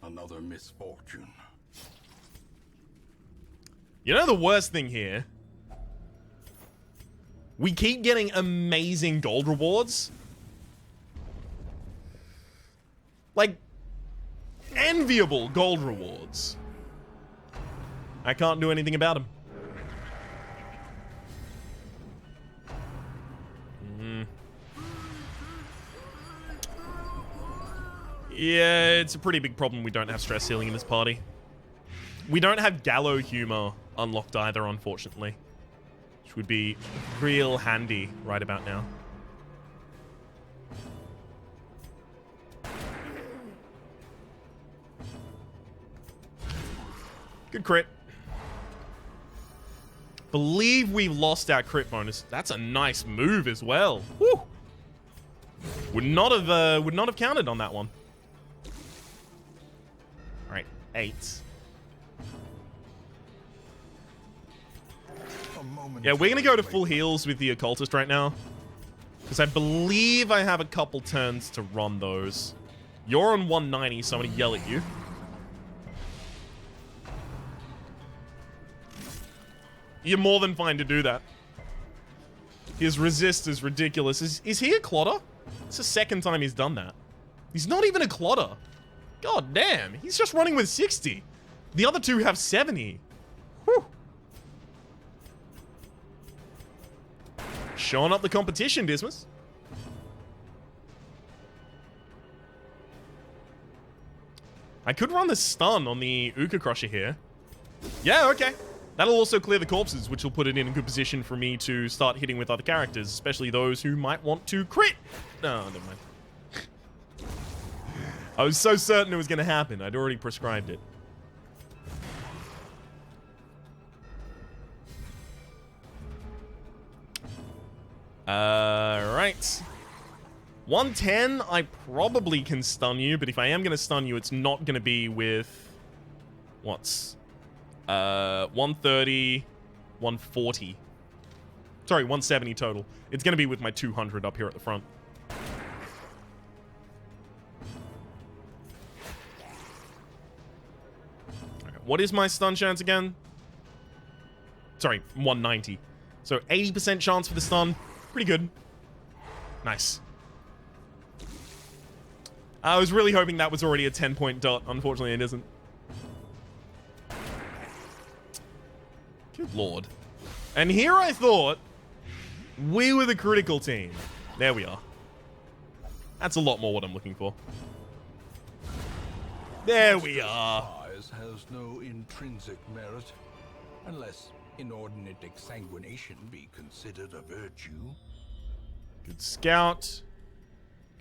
Speaker 2: another misfortune.
Speaker 1: You know the worst thing here? We keep getting amazing gold rewards. Like, enviable gold rewards. I can't do anything about them. Yeah, it's a pretty big problem we don't have stress healing in this party. We don't have Gallow Humor unlocked either, unfortunately. Which would be real handy right about now. Good crit. Believe we lost our crit bonus. That's a nice move as well. Woo! Would not have counted on that one. All right, 8. Yeah, we're gonna go to full heals with the occultist right now, because I believe I have a couple turns to run those. You're on 190, so I'm gonna yell at you. You're more than fine to do that. His resist is ridiculous. Is he a clotter? It's the second time he's done that. He's not even a clotter. God damn, he's just running with 60. The other two have 70. Whew. Showing up the competition, Dismas. I could run the stun on the Uka Crusher here. Yeah, okay. That'll also clear the corpses, which will put it in a good position for me to start hitting with other characters, especially those who might want to crit. No, never mind. I was so certain it was going to happen. I'd already prescribed it. Right. 110, I probably can stun you, but if I am going to stun you, it's not going to be with... What's... 130, 140. Sorry, 170 total. It's going to be with my 200 up here at the front. Okay, what is my stun chance again? Sorry, 190. So 80% chance for the stun. Pretty good. Nice. I was really hoping that was already a 10-point dot. Unfortunately, it isn't. Good lord. And here I thought we were the critical team. There we are. That's a lot more what I'm looking for. There we are.
Speaker 2: Has no intrinsic merit, unless inordinate exsanguination be considered a virtue.
Speaker 1: Good scout.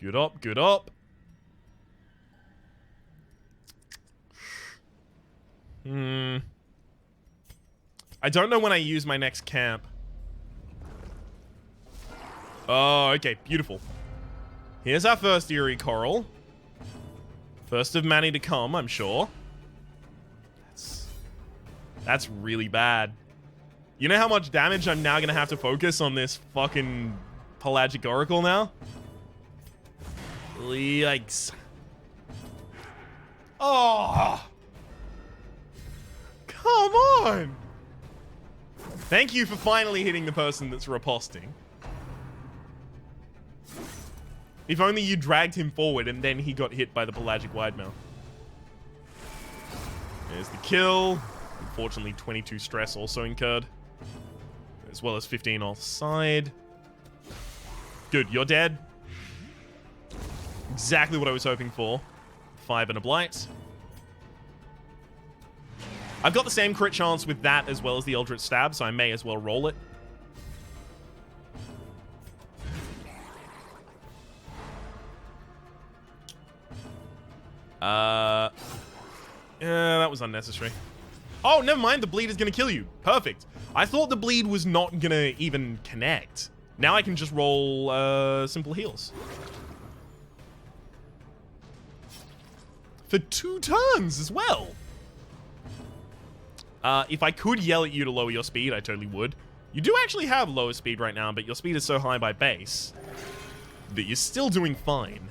Speaker 1: Good up, good up. I don't know when I use my next camp. Oh, okay, beautiful. Here's our first eerie coral. First of many to come, I'm sure. That's really bad. You know how much damage I'm now gonna have to focus on this fucking pelagic oracle now? Yikes. Oh! Come on! Thank you for finally hitting the person that's riposting. If only you dragged him forward and then he got hit by the pelagic widemouth. There's the kill. Unfortunately, 22 stress also incurred. As well as 15 offside. Good, you're dead. Exactly what I was hoping for. 5 and a blight. I've got the same crit chance with that as well as the Eldritch Stab, so I may as well roll it. Yeah, that was unnecessary. Oh, never mind. The bleed is going to kill you. Perfect. I thought the bleed was not going to even connect. Now I can just roll simple heals. For 2 turns as well. If I could yell at you to lower your speed, I totally would. You do actually have lower speed right now, but your speed is so high by base that you're still doing fine.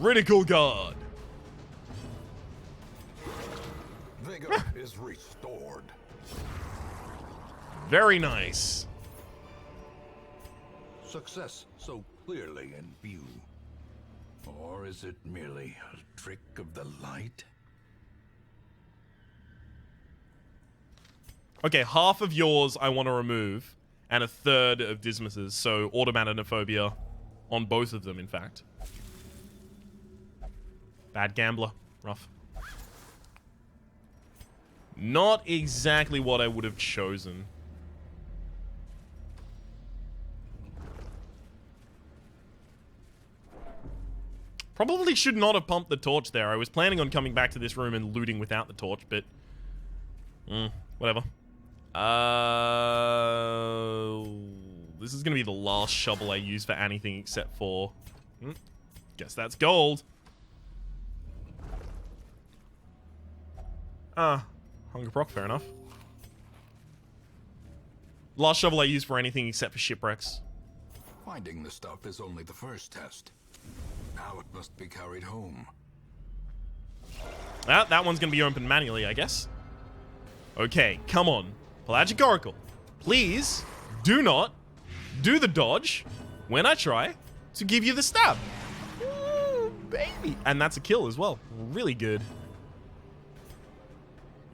Speaker 1: Critical guard.
Speaker 2: Vigor is restored.
Speaker 1: Very nice.
Speaker 2: Success so clearly in view. Or is it merely a trick of the light?
Speaker 1: Okay, half of yours I want to remove, and a third of Dismas's, so automatanophobia on both of them, in fact. Bad gambler. Rough. Not exactly what I would have chosen. Probably should not have pumped the torch there. I was planning on coming back to this room and looting without the torch, but... whatever. This is going to be the last shovel I use for anything except for... guess that's gold. Hunger proc, fair enough. Last shovel I use for anything except for shipwrecks.
Speaker 2: Finding the stuff is only the first test. Now it must be carried home.
Speaker 1: That one's gonna be opened manually, I guess. Okay, come on. Pelagic Oracle. Please, do not do the dodge when I try to give you the stab. Ooh, baby. And that's a kill as well. Really good.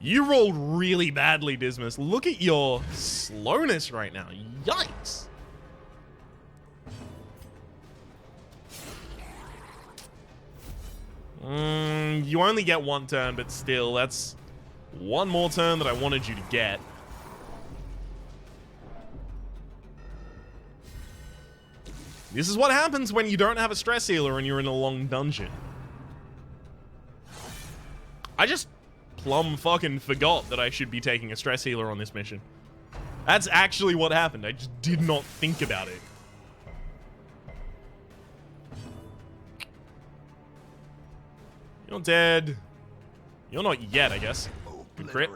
Speaker 1: You rolled really badly, Dismas. Look at your slowness right now. Yikes. You only get 1 turn, but still, that's 1 more turn that I wanted you to get. This is what happens when you don't have a stress healer and you're in a long dungeon. I just plumb fucking forgot that I should be taking a stress healer on this mission. That's actually what happened. I just did not think about it. You're dead. You're not yet, I guess. Good crit.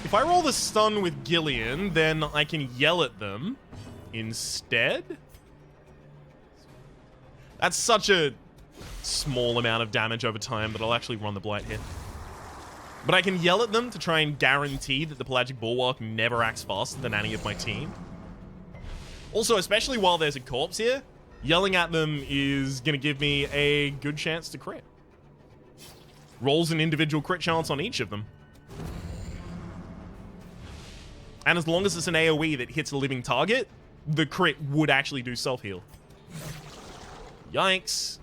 Speaker 1: If I roll the stun with Gillian, then I can yell at them instead. That's such a small amount of damage over time, but I'll actually run the Blight here. But I can yell at them to try and guarantee that the Pelagic Bulwark never acts faster than any of my team. Also, especially while there's a corpse here, yelling at them is going to give me a good chance to crit. Rolls an individual crit chance on each of them. And as long as it's an AoE that hits a living target, the crit would actually do self-heal. Yikes.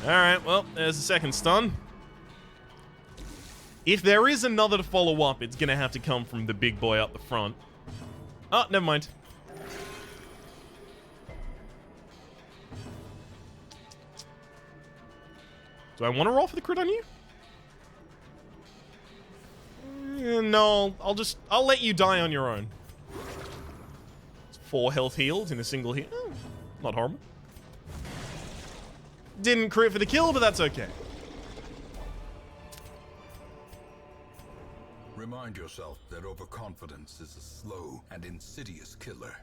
Speaker 1: Alright, well, there's the second stun. If there is another to follow up, it's gonna have to come from the big boy up the front. Oh, never mind. Do I want to roll for the crit on you? No, I'll let you die on your own. It's 4 health healed in a single hit. Not horrible. Didn't crit for the kill, but that's okay.
Speaker 2: Remind yourself that overconfidence is a slow and insidious killer.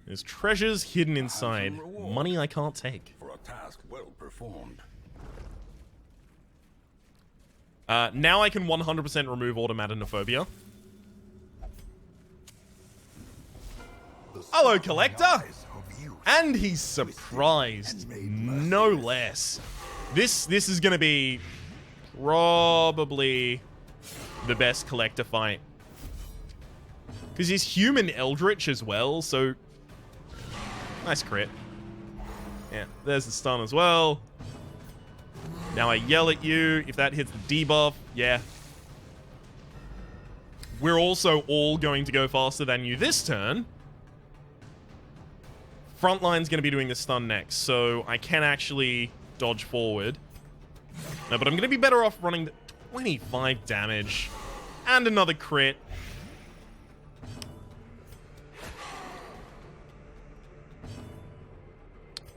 Speaker 1: There's treasures hidden inside. Money I can't take.
Speaker 2: For a task well performed.
Speaker 1: Now I can 100% remove automatanophobia. Hello, Collector! And he's surprised. No less. This is gonna be probably the best Collector fight. Because he's human Eldritch as well, so... Nice crit. Yeah, there's the stun as well. Now I yell at you. If that hits the debuff, yeah. We're also all going to go faster than you this turn. Frontline's going to be doing the stun next, so I can actually dodge forward. No, but I'm going to be better off running the 25 damage. And another crit.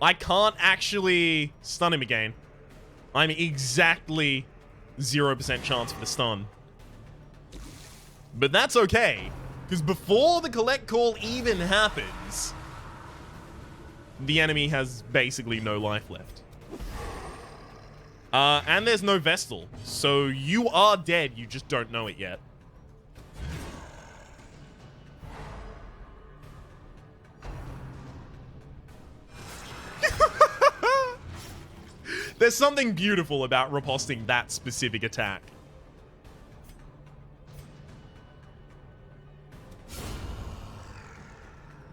Speaker 1: I can't actually stun him again. I'm exactly 0% chance for the stun. But that's okay, because before the collect call even happens, the enemy has basically no life left. And there's no Vestal, so you are dead, you just don't know it yet. There's something beautiful about riposting that specific attack.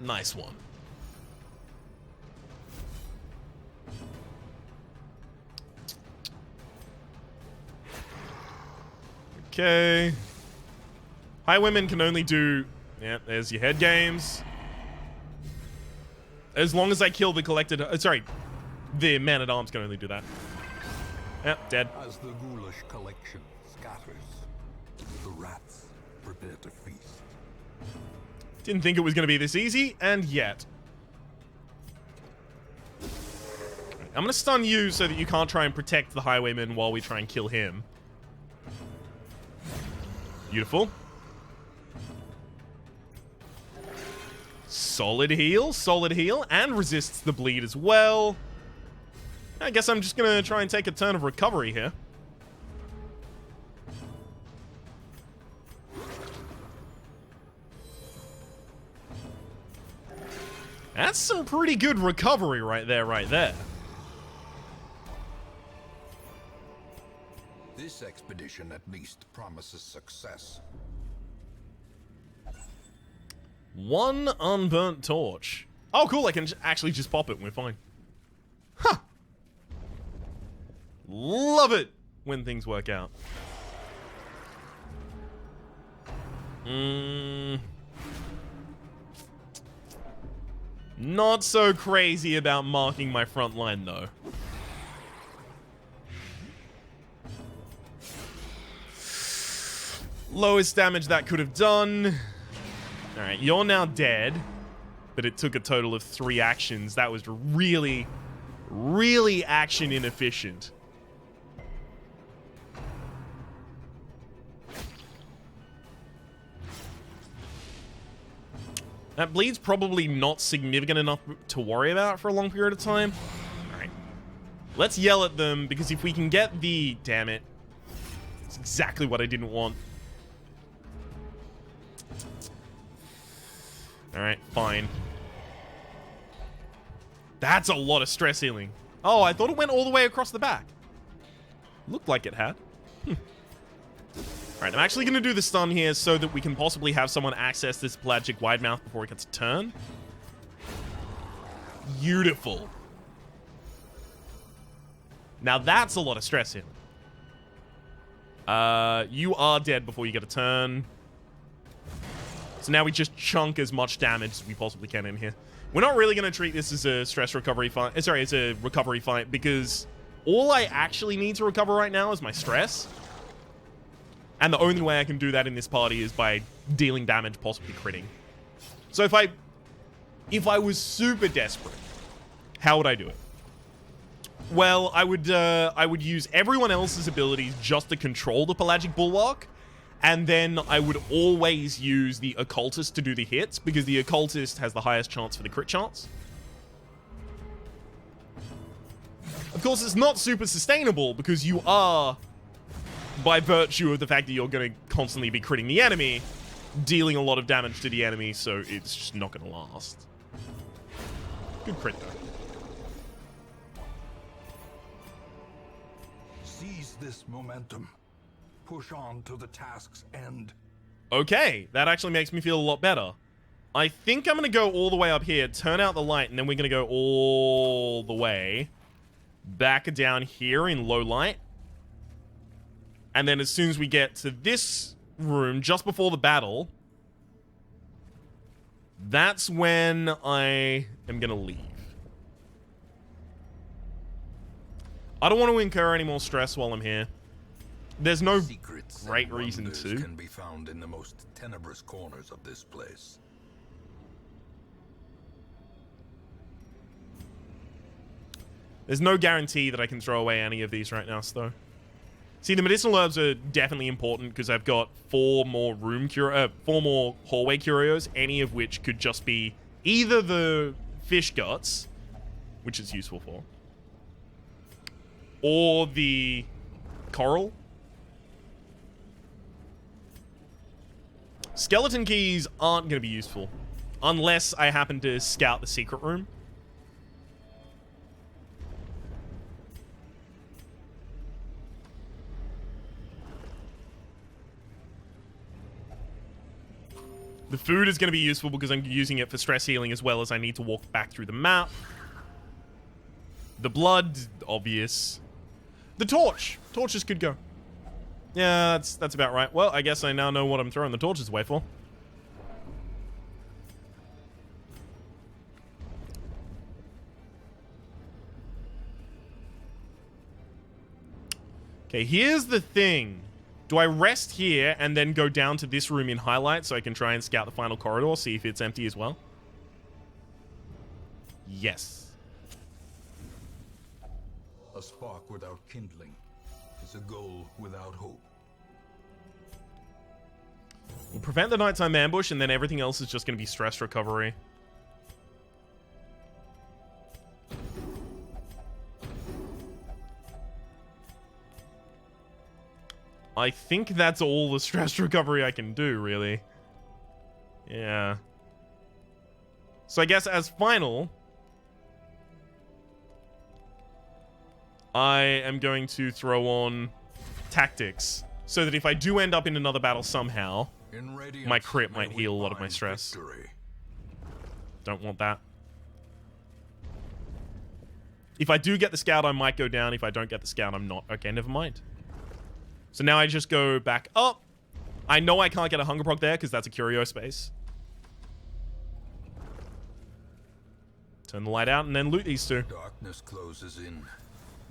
Speaker 1: Nice one. Okay. Highwaymen can only do... Yeah, there's your head games. As long as I kill the collected... sorry. The man-at-arms can only do that. Yep, dead.
Speaker 2: As the ghoulish collection scatters, the rats prepare to feast.
Speaker 1: Didn't think it was going to be this easy, and yet. I'm going to stun you so that you can't try and protect the highwayman while we try and kill him. Beautiful. Solid heal, and resists the bleed as well. I guess I'm just going to try and take a turn of recovery here. That's some pretty good recovery right there.
Speaker 2: This expedition at least promises success.
Speaker 1: 1 unburnt torch. Oh, cool, I can actually just pop it and we're fine. Huh. Love it when things work out. Not so crazy about marking my front line, though. Lowest damage that could have done. Alright, you're now dead. But it took a total of 3 actions. That was really, really action inefficient. That bleed's probably not significant enough to worry about for a long period of time. Alright. Let's yell at them, because if we can get the... Damn it. It's exactly what I didn't want. Alright, fine. That's a lot of stress healing. Oh, I thought it went all the way across the back. Looked like it had. Alright, I'm actually going to do the stun here so that we can possibly have someone access this pelagic wide mouth before it gets a turn. Beautiful. Now that's a lot of stress healing. You are dead before you get a turn. So now we just chunk as much damage as we possibly can in here. We're not really going to treat this as a stress recovery fight. Sorry, it's a recovery fight, because all I actually need to recover right now is my stress. And the only way I can do that in this party is by dealing damage, possibly critting. So if I was super desperate, how would I do it? Well, I would use everyone else's abilities just to control the Pelagic Bulwark, and then I would always use the Occultist to do the hits, because the Occultist has the highest chance for the crit chance. Of course, it's not super sustainable, because you are, by virtue of the fact that you're going to constantly be critting the enemy, dealing a lot of damage to the enemy, so it's just not going to last. Good crit, though.
Speaker 2: Seize this momentum. Push on to the task's end.
Speaker 1: Okay, that actually makes me feel a lot better. I think I'm going to go all the way up here, turn out the light, and then we're going to go all the way back down here in low light. And then as soon as we get to this room, just before the battle, that's when I am going to leave. I don't want to incur any more stress while I'm here. There's no great reason to.
Speaker 2: Can be found in the most tenebrous corners of this place.
Speaker 1: There's no guarantee that I can throw away any of these right now, though. See, the medicinal herbs are definitely important because I've got 4 more hallway curios, any of which could just be either the fish guts, which is useful for, or the coral. Skeleton keys aren't going to be useful unless I happen to scout the secret room. The food is going to be useful because I'm using it for stress healing as well as I need to walk back through the map. The blood, obvious. The torch. Torches could go. Yeah, that's about right. Well, I guess I now know what I'm throwing the torches away for. Okay, here's the thing. Do I rest here and then go down to this room in highlight so I can try and scout the final corridor, see if it's empty as well? Yes.
Speaker 2: A spark without kindling is a goal without hope.
Speaker 1: We'll prevent the nighttime ambush, and then everything else is just going to be stress recovery. I think that's all the stress recovery I can do, really. Yeah. So I guess as final, I am going to throw on tactics, so that if I do end up in another battle somehow, my crit might heal a lot of my stress.
Speaker 2: Victory.
Speaker 1: Don't want that. If I do get the scout, I might go down. If I don't get the scout, I'm not. Okay, never mind. So now I just go back up. I know I can't get a hunger proc there because that's a curio space. Turn the light out and then loot these two.
Speaker 2: Darkness closes in,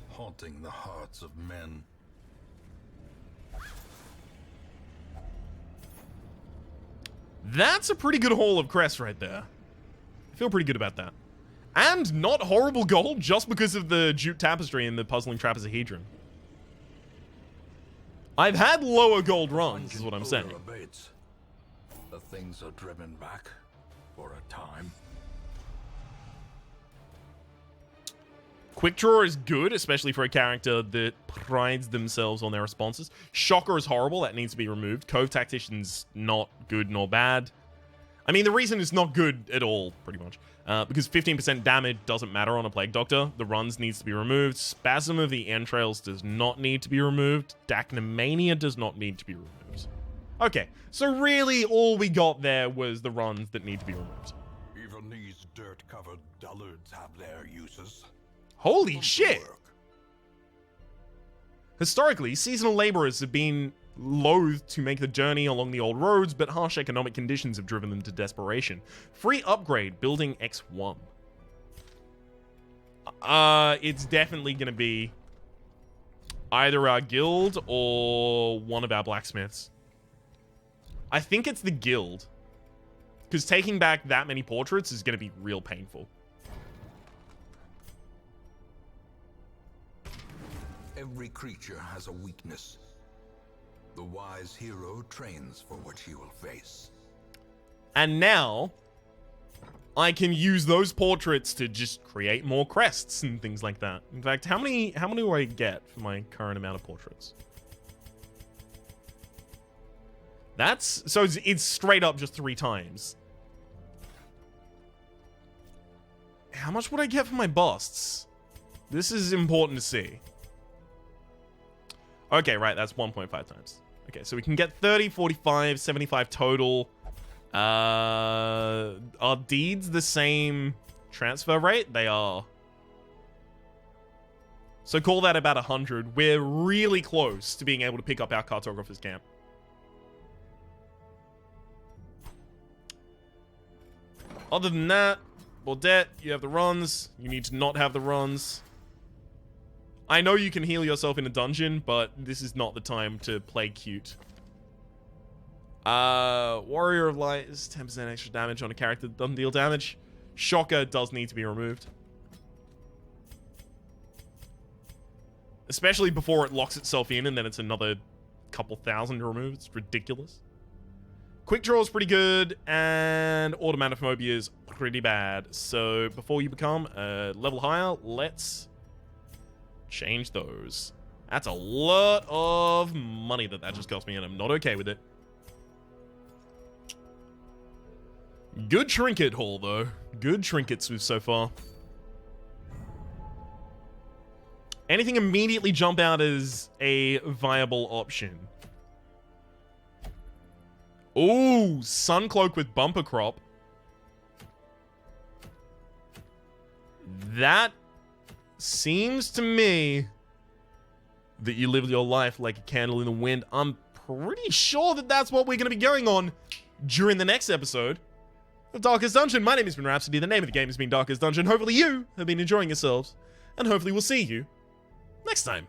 Speaker 2: haunting the hearts of men.
Speaker 1: That's a pretty good haul of crests right there. I feel pretty good about that. And not horrible gold just because of the jute tapestry and the puzzling trapezohedron. I've had lower gold runs, is what I'm saying.
Speaker 2: Abates. The things are driven back for a time.
Speaker 1: Quick Draw is good, especially for a character that prides themselves on their responses. Shocker is horrible, that needs to be removed. Cove Tactician's not good nor bad. I mean, the reason it's not good at all, pretty much, because 15% damage doesn't matter on a Plague Doctor. The runs needs to be removed. Spasm of the Entrails does not need to be removed. Dacnymania does not need to be removed. Okay, so really all we got there was the runs that need to be removed.
Speaker 2: Even these dirt-covered dullards have their uses.
Speaker 1: Holy shit! Historically, seasonal laborers have been loath to make the journey along the old roads, but harsh economic conditions have driven them to desperation. Free upgrade, building X1. It's definitely gonna be either our guild or one of our blacksmiths. I think it's the guild, because taking back that many portraits is gonna be real painful.
Speaker 2: Every creature has a weakness. The wise hero trains for what he will face.
Speaker 1: And now, I can use those portraits to just create more crests and things like that. In fact, how many do I get for my current amount of portraits? That's, so it's straight up just 3 times. How much would I get for my busts? This is important to see. Okay, right, that's 1.5 times. Okay, so we can get 30, 45, 75 total. Are deeds the same transfer rate? They are. So call that about 100. We're really close to being able to pick up our cartographer's camp. Other than that, Baudet, you have the runs. You need to not have the runs. I know you can heal yourself in a dungeon, but this is not the time to play cute. Warrior of Light is 10% extra damage on a character that doesn't deal damage. Shocker does need to be removed. Especially before it locks itself in and then it's another couple thousand to remove. It's ridiculous. Quick Draw is pretty good, and Automatophonia is pretty bad. So before you become a level higher, let's change those. That's a lot of money that just cost me, and I'm not okay with it. Good trinket haul, though. Good trinkets so far. Anything immediately jump out as a viable option? Ooh, Sun Cloak with bumper crop. That seems to me that you live your life like a candle in the wind. I'm pretty sure that that's what we're going to be going on during the next episode of Darkest Dungeon. My name has been Rhapsody. The name of the game has been Darkest Dungeon. Hopefully you have been enjoying yourselves, and hopefully we'll see you next time.